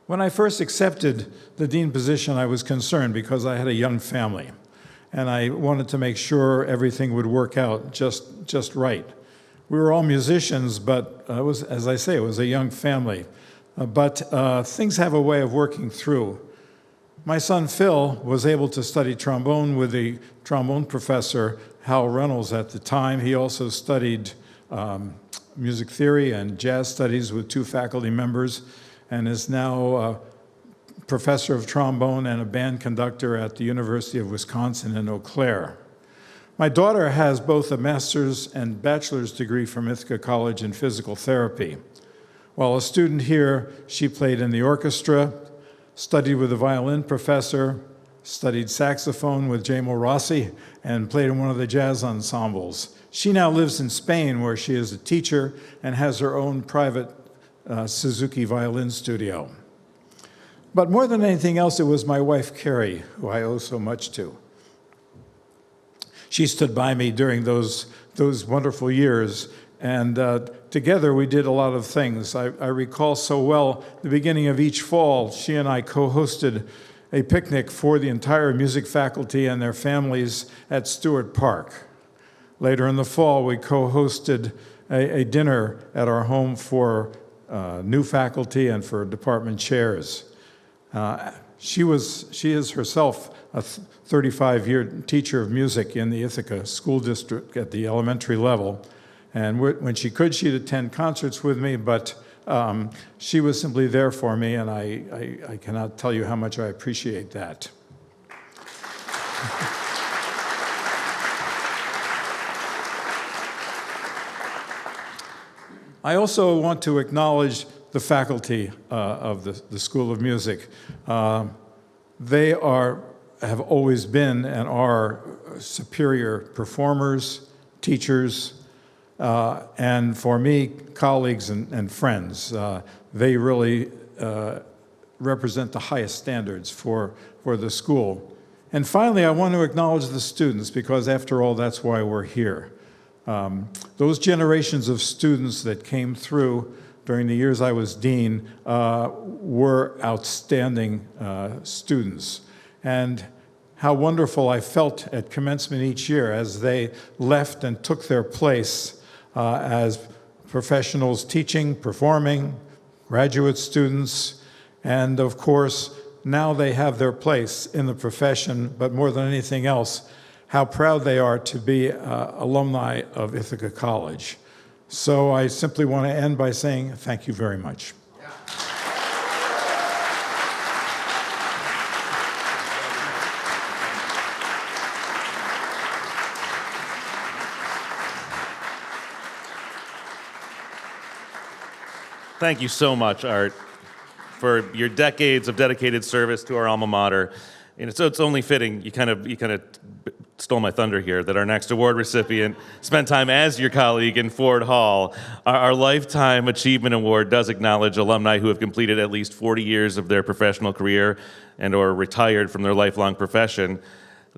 When I first accepted the dean position, I was concerned because I had a young family, and I wanted to make sure everything would work out just right. We were all musicians, but it was, as I say, it was a young family. But things have a way of working through. My son Phil was able to study trombone with the trombone professor, Hal Reynolds, at the time. He also studied music theory and jazz studies with two faculty members, and is now a professor of trombone and a band conductor at the University of Wisconsin in Eau Claire. My daughter has both a master's and bachelor's degree from Ithaca College in physical therapy. While a student here, she played in the orchestra, studied with a violin professor, studied saxophone with Jamal Rossi, and played in one of the jazz ensembles. She now lives in Spain, where she is a teacher and has her own private Suzuki violin studio. But more than anything else, it was my wife, Carrie, who I owe so much to. She stood by me during those wonderful years, and together we did a lot of things. I recall so well, the beginning of each fall, she and I co-hosted a picnic for the entire music faculty and their families at Stewart Park. Later in the fall, we co-hosted a dinner at our home for new faculty and for department chairs. She is herself a 35-year teacher of music in the Ithaca School District at the elementary level. And when she could, she'd attend concerts with me, but she was simply there for me, and I cannot tell you how much I appreciate that. I also want to acknowledge the faculty of the School of Music. They have always been and are superior performers, teachers, and for me, colleagues and friends. They really represent the highest standards for the school. And finally, I want to acknowledge the students, because after all, that's why we're here. Those generations of students that came through during the years I was dean were outstanding students. And how wonderful I felt at commencement each year as they left and took their place as professionals teaching, performing, graduate students, and of course, now they have their place in the profession, but more than anything else, how proud they are to be alumni of Ithaca College. So I simply want to end by saying thank you very much. Thank you so much, Art, for your decades of dedicated service to our alma mater. And so it's only fitting, you kind of stole my thunder here, that our next award recipient spent time as your colleague in Ford Hall. Our Lifetime Achievement Award does acknowledge alumni who have completed at least 40 years of their professional career and or retired from their lifelong profession.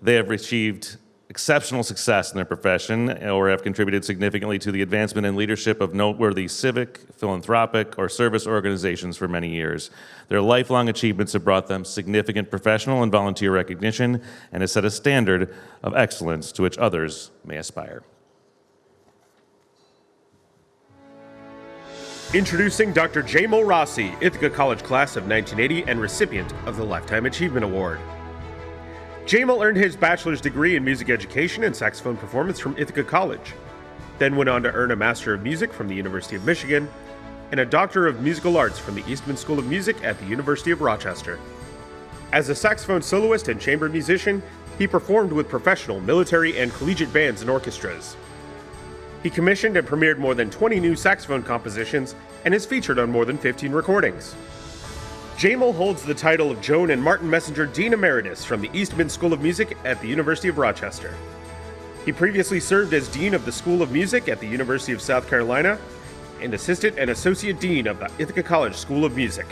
They have achieved exceptional success in their profession or have contributed significantly to the advancement and leadership of noteworthy civic, philanthropic, or service organizations for many years. Their lifelong achievements have brought them significant professional and volunteer recognition and has set a standard of excellence to which others may aspire. Introducing Dr. Jamal Rossi, Ithaca College class of 1980 and recipient of the Lifetime Achievement Award. Jamal earned his bachelor's degree in music education and saxophone performance from Ithaca College, then went on to earn a Master of Music from the University of Michigan and a Doctor of Musical Arts from the Eastman School of Music at the University of Rochester. As a saxophone soloist and chamber musician, he performed with professional, military, and collegiate bands and orchestras. He commissioned and premiered more than 20 new saxophone compositions and is featured on more than 15 recordings. Jamal holds the title of Joan and Martin Messenger Dean Emeritus from the Eastman School of Music at the University of Rochester. He previously served as Dean of the School of Music at the University of South Carolina and Assistant and Associate Dean of the Ithaca College School of Music.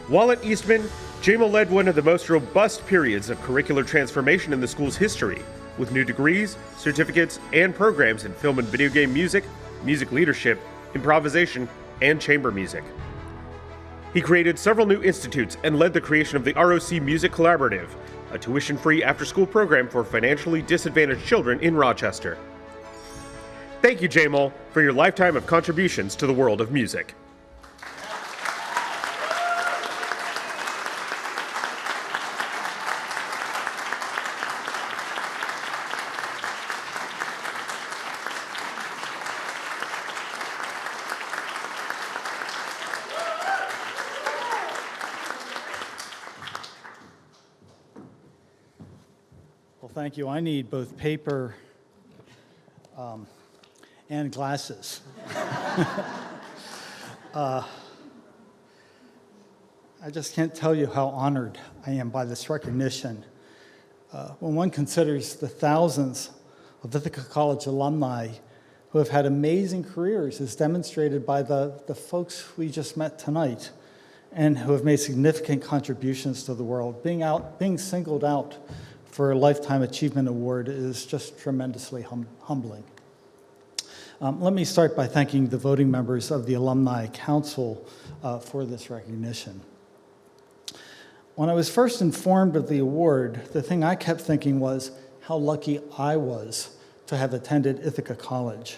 While at Eastman, Jamal led one of the most robust periods of curricular transformation in the school's history, with new degrees, certificates, and programs in film and video game music, music leadership, improvisation, and chamber music. He created several new institutes and led the creation of the ROC Music Collaborative, a tuition-free after-school program for financially disadvantaged children in Rochester. Thank you, Jamal, for your lifetime of contributions to the world of music. Thank you. I need both paper and glasses. I just can't tell you how honored I am by this recognition. When one considers the thousands of Ithaca College alumni who have had amazing careers, as demonstrated by the folks we just met tonight, and who have made significant contributions to the world, being singled out for a Lifetime Achievement Award is just tremendously humbling. Let me start by thanking the voting members of the Alumni Council for this recognition. When I was first informed of the award, the thing I kept thinking was how lucky I was to have attended Ithaca College.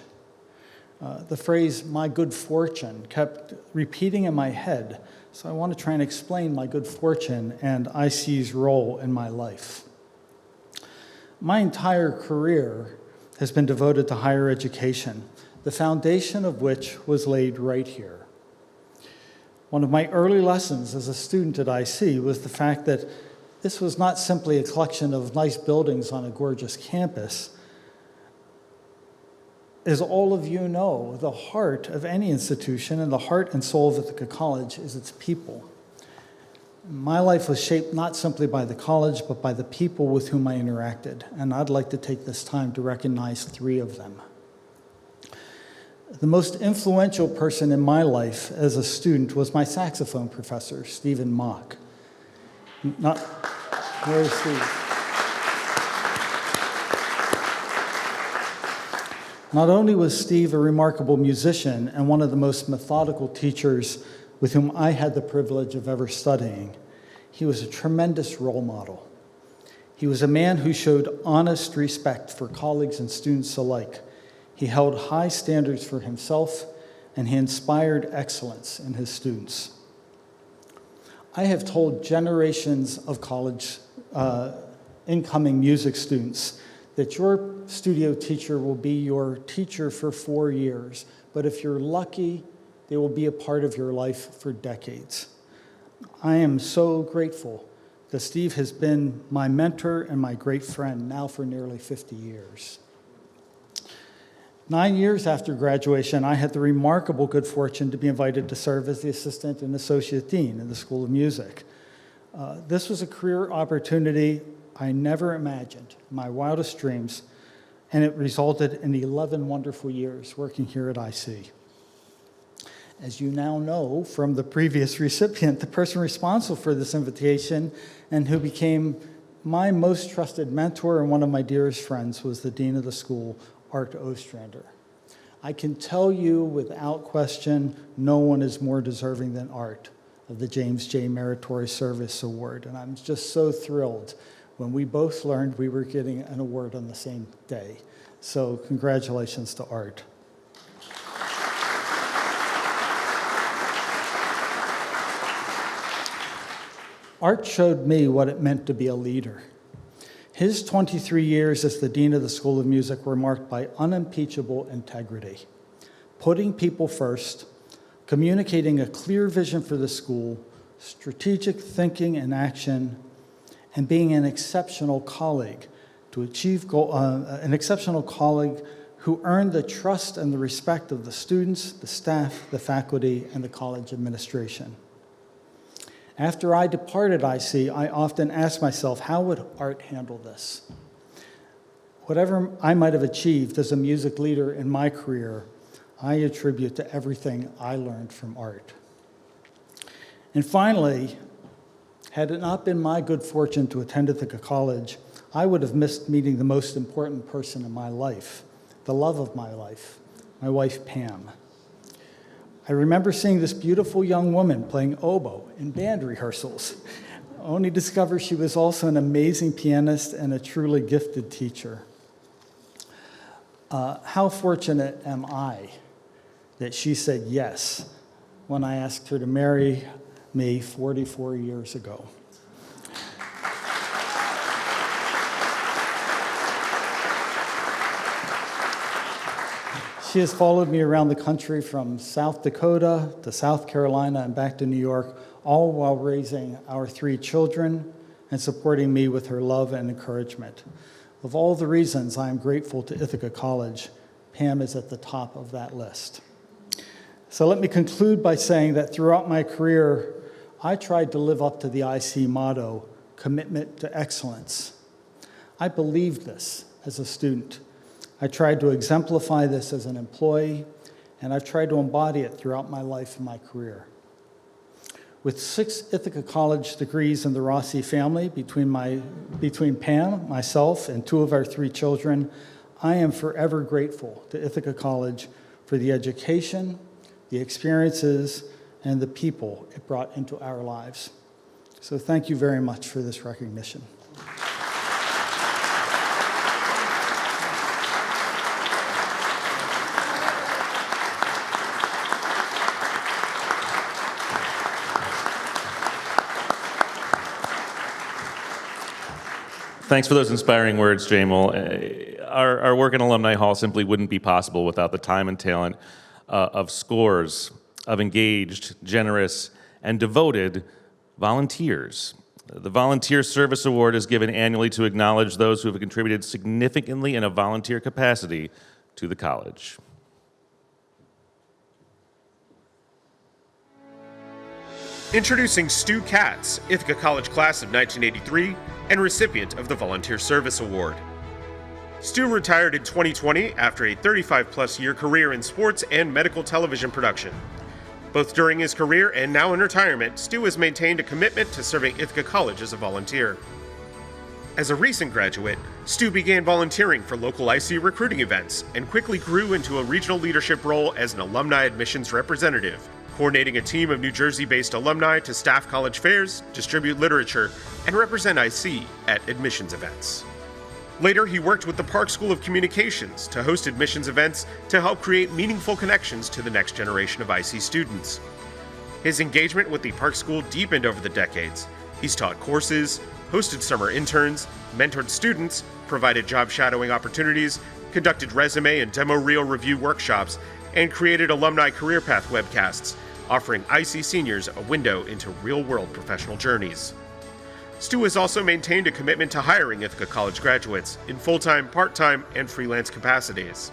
The phrase, my good fortune, kept repeating in my head, so I want to try and explain my good fortune and IC's role in my life. My entire career has been devoted to higher education, the foundation of which was laid right here. One of my early lessons as a student at IC was the fact that this was not simply a collection of nice buildings on a gorgeous campus. As all of you know, the heart of any institution and the heart and soul of Ithaca College is its people. My life was shaped not simply by the college, but by the people with whom I interacted, and I'd like to take this time to recognize 3 of them. The most influential person in my life as a student was my saxophone professor, Stephen Mock. Where's Steve? Not only was Steve a remarkable musician and one of the most methodical teachers with whom I had the privilege of ever studying, he was a tremendous role model. He was a man who showed honest respect for colleagues and students alike. He held high standards for himself, and he inspired excellence in his students. I have told generations of college incoming music students that your studio teacher will be your teacher for 4 years, but if you're lucky, they will be a part of your life for decades. I am so grateful that Steve has been my mentor and my great friend now for nearly 50 years. 9 years after graduation, I had the remarkable good fortune to be invited to serve as the assistant and associate dean in the School of Music. This was a career opportunity I never imagined in my wildest dreams, and it resulted in 11 wonderful years working here at IC. As you now know from the previous recipient, the person responsible for this invitation and who became my most trusted mentor and one of my dearest friends was the dean of the school, Art Ostrander. I can tell you without question, no one is more deserving than Art of the James J. Meritorious Service Award, and I'm just so thrilled when we both learned we were getting an award on the same day. So congratulations to Art. Art showed me what it meant to be a leader. His 23 years as the Dean of the School of Music were marked by unimpeachable integrity, putting people first, communicating a clear vision for the school, strategic thinking and action, and being an exceptional colleague to achieve an exceptional colleague who earned the trust and the respect of the students, the staff, the faculty, and the college administration. After I departed IC, I often asked myself, how would Art handle this? Whatever I might have achieved as a music leader in my career, I attribute to everything I learned from Art. And finally, had it not been my good fortune to attend Ithaca College, I would have missed meeting the most important person in my life, the love of my life, my wife, Pam. I remember seeing this beautiful young woman playing oboe in band rehearsals, only to discover she was also an amazing pianist and a truly gifted teacher. How fortunate am I that she said yes when I asked her to marry me 44 years ago. She has followed me around the country from South Dakota to South Carolina and back to New York, all while raising our 3 children and supporting me with her love and encouragement. Of all the reasons I am grateful to Ithaca College, Pam is at the top of that list. So let me conclude by saying that throughout my career, I tried to live up to the IC motto, commitment to excellence. I believed this as a student. I tried to exemplify this as an employee, and I've tried to embody it throughout my life and my career. With 6 Ithaca College degrees in the Rossi family, between Pam, myself, and 2 of our 3 children, I am forever grateful to Ithaca College for the education, the experiences, and the people it brought into our lives. So thank you very much for this recognition. Thanks for those inspiring words, Jamal. Our work in Alumni Hall simply wouldn't be possible without the time and talent of scores of engaged, generous, and devoted volunteers. The Volunteer Service Award is given annually to acknowledge those who have contributed significantly in a volunteer capacity to the college. Introducing Stu Katz, Ithaca College class of 1983 and recipient of the Volunteer Service Award. Stu retired in 2020 after a 35-plus year career in sports and medical television production. Both during his career and now in retirement, Stu has maintained a commitment to serving Ithaca College as a volunteer. As a recent graduate, Stu began volunteering for local IC recruiting events and quickly grew into a regional leadership role as an alumni admissions representative, coordinating a team of New Jersey-based alumni to staff college fairs, distribute literature, and represent IC at admissions events. Later, he worked with the Park School of Communications to host admissions events to help create meaningful connections to the next generation of IC students. His engagement with the Park School deepened over the decades. He's taught courses, hosted summer interns, mentored students, provided job shadowing opportunities, conducted resume and demo reel review workshops, and created alumni career path webcasts, offering IC seniors a window into real-world professional journeys. Stu has also maintained a commitment to hiring Ithaca College graduates in full-time, part-time, and freelance capacities.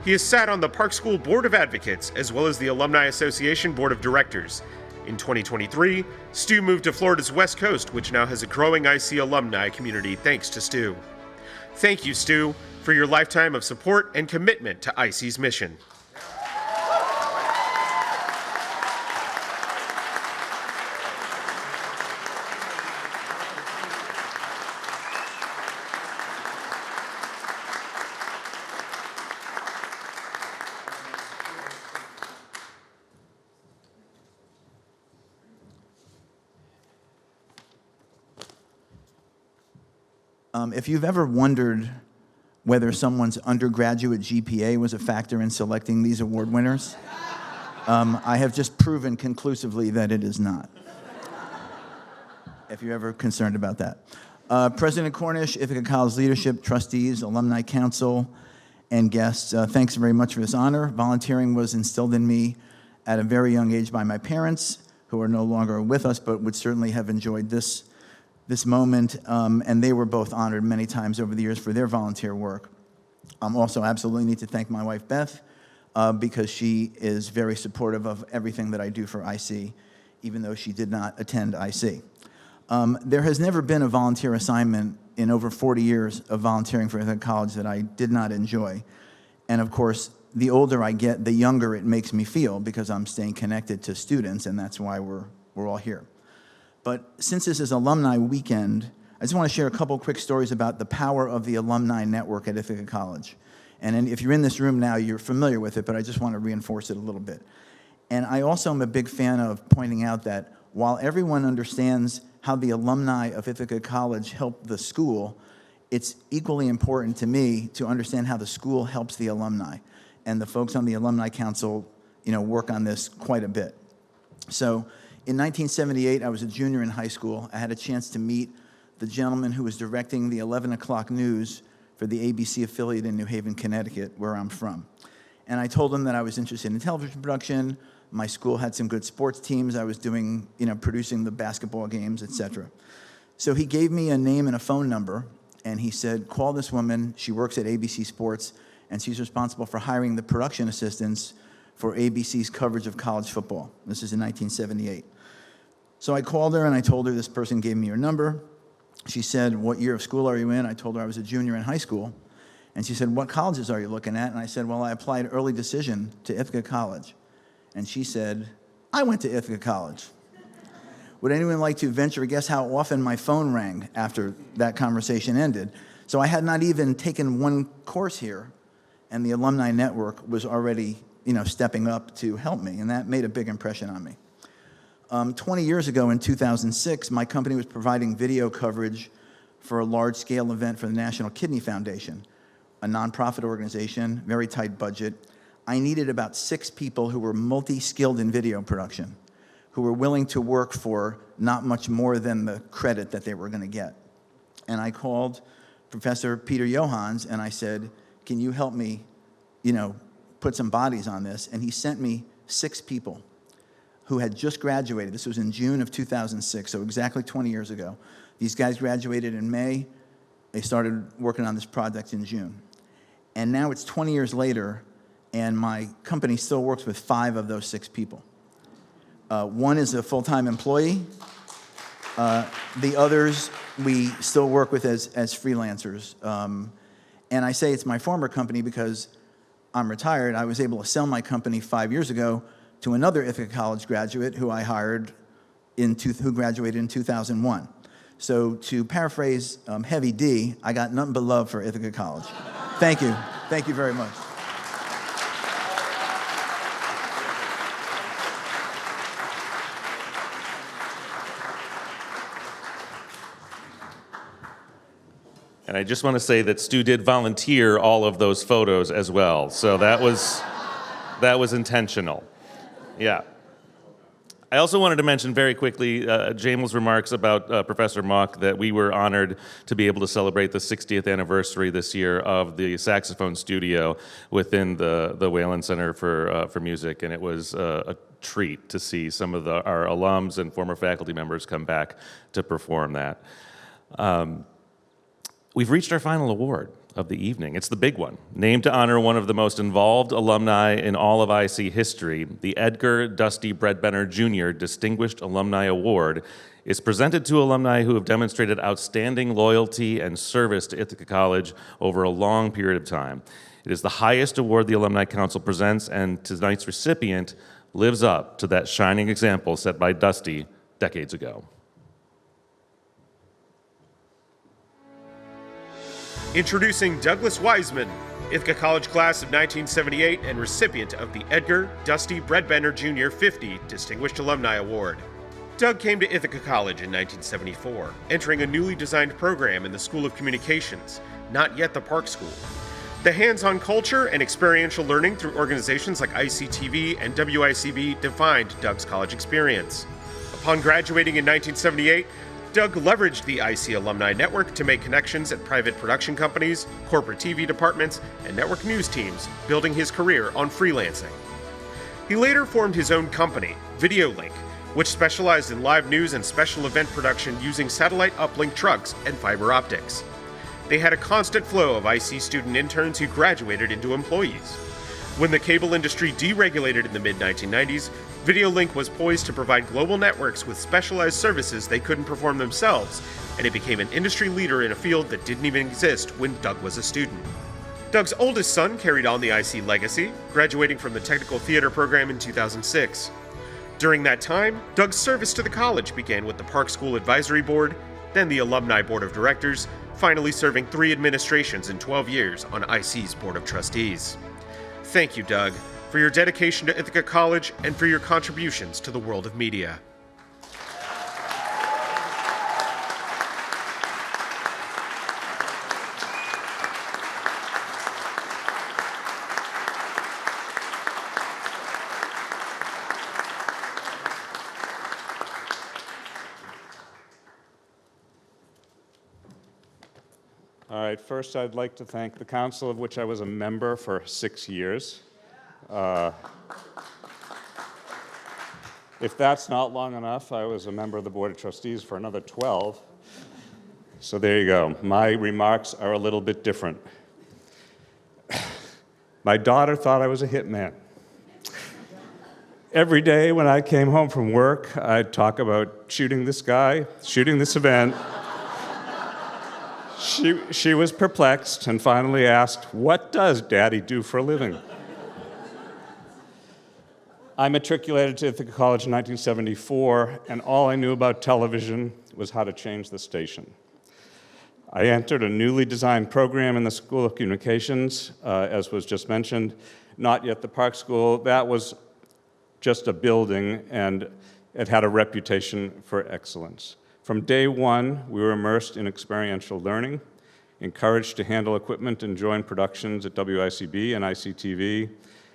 He has sat on the Park School Board of Advocates as well as the Alumni Association Board of Directors. In 2023, Stu moved to Florida's West Coast, which now has a growing IC alumni community thanks to Stu. Thank you, Stu, for your lifetime of support and commitment to IC's mission. If you've ever wondered whether someone's undergraduate GPA was a factor in selecting these award winners, I have just proven conclusively that it is not. If you're ever concerned about that. President Cornish, Ithaca College leadership, trustees, Alumni Council, and guests, thanks very much for this honor. Volunteering was instilled in me at a very young age by my parents, who are no longer with us, but would certainly have enjoyed this moment, and they were both honored many times over the years for their volunteer work. Also absolutely need to thank my wife, Beth, because she is very supportive of everything that I do for IC, even though she did not attend IC. There has never been a volunteer assignment in over 40 years of volunteering for Ithaca College that I did not enjoy. And of course, the older I get, the younger it makes me feel because I'm staying connected to students, and that's why we're all here. But since this is Alumni Weekend, I just want to share a couple quick stories about the power of the alumni network at Ithaca College. And if you're in this room now, you're familiar with it, but I just want to reinforce it a little bit. And I also am a big fan of pointing out that while everyone understands how the alumni of Ithaca College help the school, it's equally important to me to understand how the school helps the alumni. And the folks on the Alumni Council, work on this quite a bit. So, in 1978, I was a junior in high school. I had a chance to meet the gentleman who was directing the 11 o'clock news for the ABC affiliate in New Haven, Connecticut, where I'm from. And I told him that I was interested in television production. My school had some good sports teams. I was doing, producing the basketball games, etc. So he gave me a name and a phone number, and he said, call this woman. She works at ABC Sports, and she's responsible for hiring the production assistants for ABC's coverage of college football. This is in 1978. So I called her and I told her this person gave me your number. She said, what year of school are you in? I told her I was a junior in high school. And she said, what colleges are you looking at? And I said, well, I applied early decision to Ithaca College. And she said, I went to Ithaca College. Would anyone like to venture a guess how often my phone rang after that conversation ended? So I had not even taken one course here, and the alumni network was already, stepping up to help me, and that made a big impression on me. 20 years ago, in 2006, my company was providing video coverage for a large-scale event for the National Kidney Foundation, a nonprofit organization, very tight budget. I needed about 6 people who were multi-skilled in video production, who were willing to work for not much more than the credit that they were going to get. And I called Professor Peter Johans, and I said, can you help me, put some bodies on this? And he sent me 6 people who had just graduated. This was in June of 2006, so exactly 20 years ago. These guys graduated in May. They started working on this project in June. And now it's 20 years later, and my company still works with 5 of those 6 people. One is a full-time employee. The others we still work with as freelancers. And I say it's my former company because I'm retired. I was able to sell my company 5 years ago to another Ithaca College graduate who I hired who graduated in 2001. So to paraphrase Heavy D, I got nothing but love for Ithaca College. Thank you. Thank you very much. And I just want to say that Stu did volunteer all of those photos as well. So that was intentional. Yeah. I also wanted to mention very quickly Jamal's remarks about Professor Mock, that we were honored to be able to celebrate the 60th anniversary this year of the saxophone studio within the Whalen Center for Music, and it was a treat to see some of our alums and former faculty members come back to perform that. We've reached our final award of the evening. It's the big one. Named to honor one of the most involved alumni in all of IC history, the Edgar Dusty Bredbenner Jr. Distinguished Alumni Award is presented to alumni who have demonstrated outstanding loyalty and service to Ithaca College over a long period of time. It is the highest award the Alumni Council presents, and tonight's recipient lives up to that shining example set by Dusty decades ago. Introducing Douglas Weisman, Ithaca College class of 1978 and recipient of the Edgar Dusty Bredbenner Jr. 50 Distinguished Alumni Award. Doug came to Ithaca College in 1974, entering a newly designed program in the School of Communications, not yet the Park School. The hands-on culture and experiential learning through organizations like ICTV and WICB defined Doug's college experience. Upon graduating in 1978, Doug leveraged the IC alumni network to make connections at private production companies, corporate TV departments, and network news teams, building his career on freelancing. He later formed his own company, VideoLink, which specialized in live news and special event production using satellite uplink trucks and fiber optics. They had a constant flow of IC student interns who graduated into employees. When the cable industry deregulated in the mid-1990s, VideoLink was poised to provide global networks with specialized services they couldn't perform themselves, and it became an industry leader in a field that didn't even exist when Doug was a student. Doug's oldest son carried on the IC legacy, graduating from the technical theater program in 2006. During that time, Doug's service to the college began with the Park School Advisory Board, then the Alumni Board of Directors, finally serving 3 administrations in 12 years on IC's Board of Trustees. Thank you, Doug, for your dedication to Ithaca College and for your contributions to the world of media. All right, first I'd like to thank the council, of which I was a member for 6 years. If that's not long enough, I was a member of the Board of Trustees for another 12. So there you go. My remarks are a little bit different. My daughter thought I was a hitman. Every day when I came home from work, I'd talk about shooting this guy, shooting this event. She was perplexed and finally asked, "What does Daddy do for a living?" I matriculated to Ithaca College in 1974, and all I knew about television was how to change the station. I entered a newly designed program in the School of Communications, as was just mentioned, not yet the Park School. That was just a building, and it had a reputation for excellence. From day one, we were immersed in experiential learning, encouraged to handle equipment and join productions at WICB and ICTV,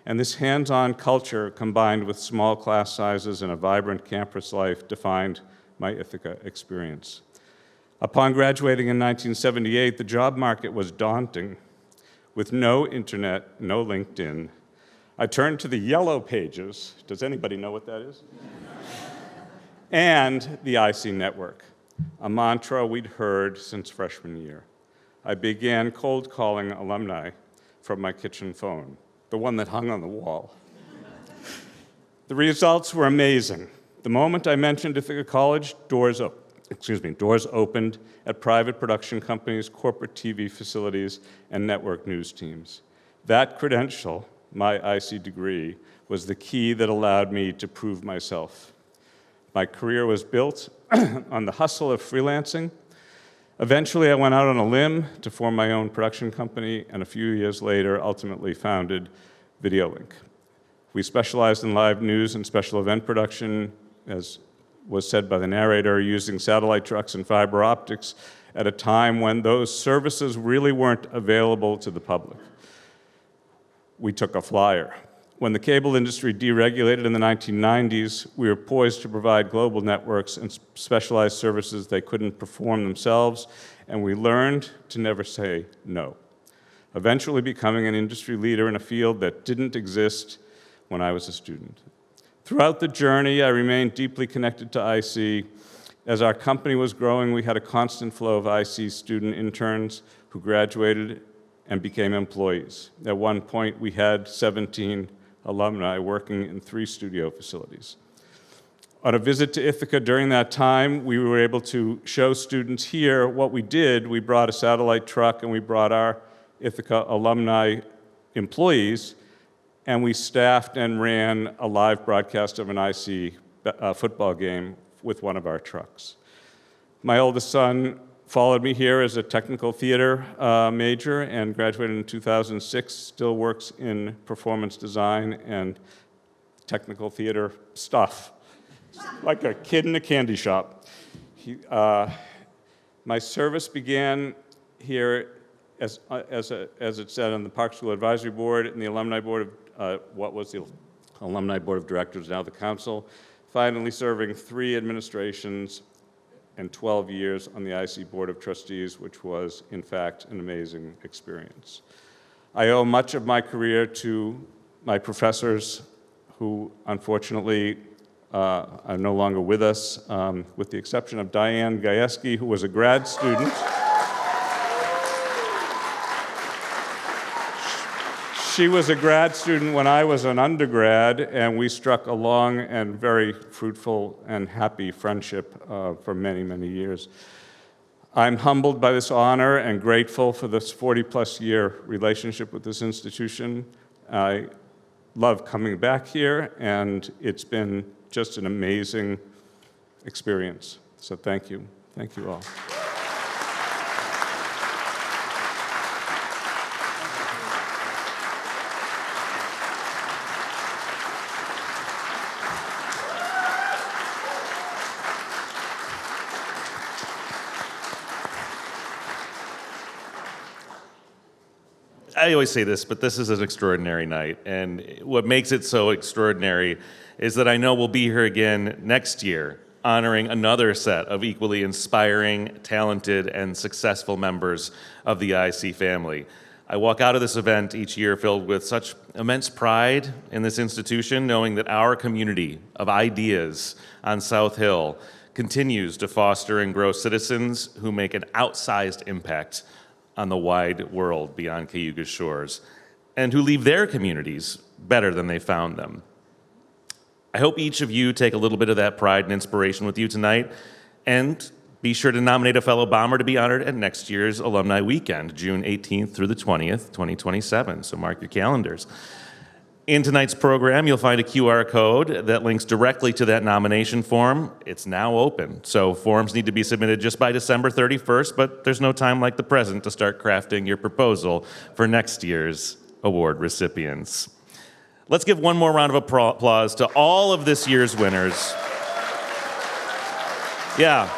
and this hands-on culture combined with small class sizes and a vibrant campus life defined my Ithaca experience. Upon graduating in 1978, the job market was daunting. With no internet, no LinkedIn, I turned to the Yellow Pages. Does anybody know what that is? And the IC network, a mantra we'd heard since freshman year. I began cold calling alumni from my kitchen phone, the one that hung on the wall. The results were amazing. The moment I mentioned Ithaca College, doors opened at private production companies, corporate TV facilities, and network news teams. That credential, my IC degree, was the key that allowed me to prove myself. My career was built on the hustle of freelancing. Eventually, I went out on a limb to form my own production company, and a few years later, ultimately founded VideoLink. We specialized in live news and special event production, as was said by the narrator, using satellite trucks and fiber optics at a time when those services really weren't available to the public. We took a flyer. When the cable industry deregulated in the 1990s, we were poised to provide global networks and specialized services they couldn't perform themselves, and we learned to never say no, eventually becoming an industry leader in a field that didn't exist when I was a student. Throughout the journey, I remained deeply connected to IC. As our company was growing, we had a constant flow of IC student interns who graduated and became employees. At one point, we had 17 alumni working in 3 studio facilities. On a visit to Ithaca during that time, we were able to show students here what we did. We brought a satellite truck and we brought our Ithaca alumni employees, and we staffed and ran a live broadcast of an IC football game with one of our trucks. My oldest son followed me here as a technical theater major and graduated in 2006, still works in performance design and technical theater stuff, like a kid in a candy shop. My service began here as it said on the Park School Advisory Board and the Alumni Board of, what was the Alumni Board of Directors, now the Council, finally serving 3 administrations and 12 years on the IC Board of Trustees, which was, in fact, an amazing experience. I owe much of my career to my professors who, unfortunately, are no longer with us, with the exception of Diane Gajewski, who was a grad student. She was a grad student when I was an undergrad, and we struck a long and very fruitful and happy friendship for many, many years. I'm humbled by this honor and grateful for this 40-plus year relationship with this institution. I love coming back here, and it's been just an amazing experience. So thank you. Thank you all. I always say this, but this is an extraordinary night. And what makes it so extraordinary is that I know we'll be here again next year, honoring another set of equally inspiring, talented, and successful members of the IC family. I walk out of this event each year filled with such immense pride in this institution, knowing that our community of ideas on South Hill continues to foster and grow citizens who make an outsized impact on the wide world beyond Cayuga's shores, and who leave their communities better than they found them. I hope each of you take a little bit of that pride and inspiration with you tonight, and be sure to nominate a fellow bomber to be honored at next year's Alumni Weekend, June 18th through the 20th, 2027, so mark your calendars. In tonight's program, you'll find a QR code that links directly to that nomination form. It's now open, so forms need to be submitted just by December 31st, but there's no time like the present to start crafting your proposal for next year's award recipients. Let's give one more round of applause to all of this year's winners. Yeah.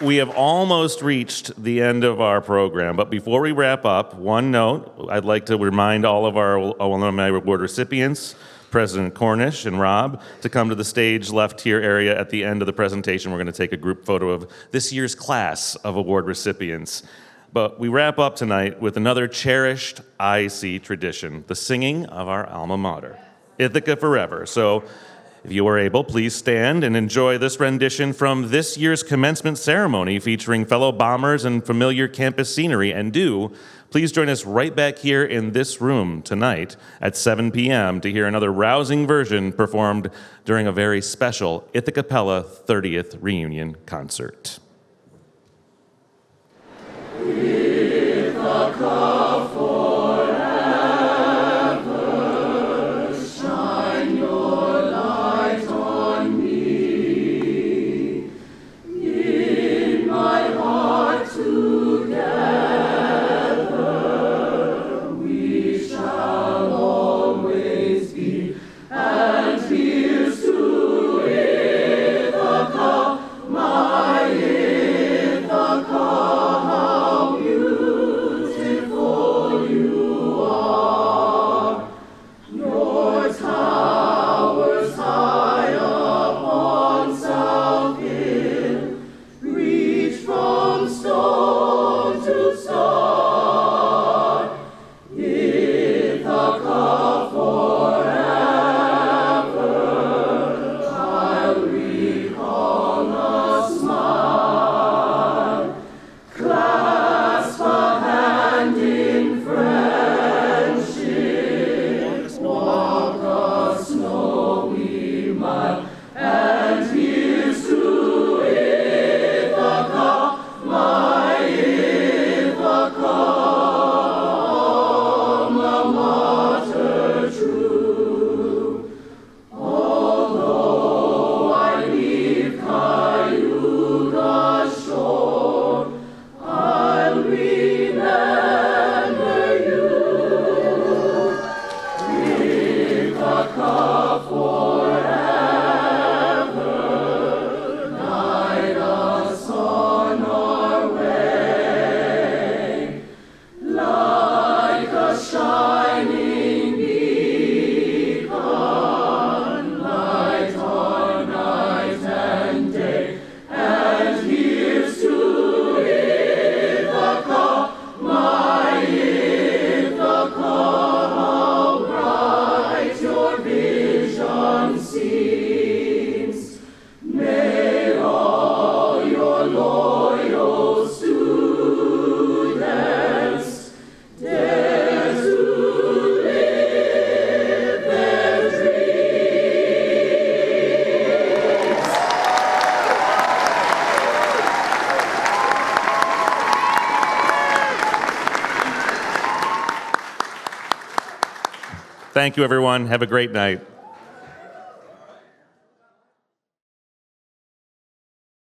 we have almost reached the end of our program, but before we wrap up, one note, I'd like to remind all of our Alumni Award recipients, President Cornish and Rob, to come to the stage left here area at the end of the presentation. We're going to take a group photo of this year's class of award recipients. But we wrap up tonight with another cherished IC tradition, the singing of our alma mater, Ithaca Forever. So if you are able, please stand and enjoy this rendition from this year's commencement ceremony featuring fellow bombers and familiar campus scenery. And please join us right back here in this room tonight at 7 p.m. to hear another rousing version performed during a very special Ithacapella 30th reunion concert. Ithaca forever, shine your light on me. In my heart together, we shall always be. And here's to Ithaca, my Ithaca. Thank you, everyone. Have a great night.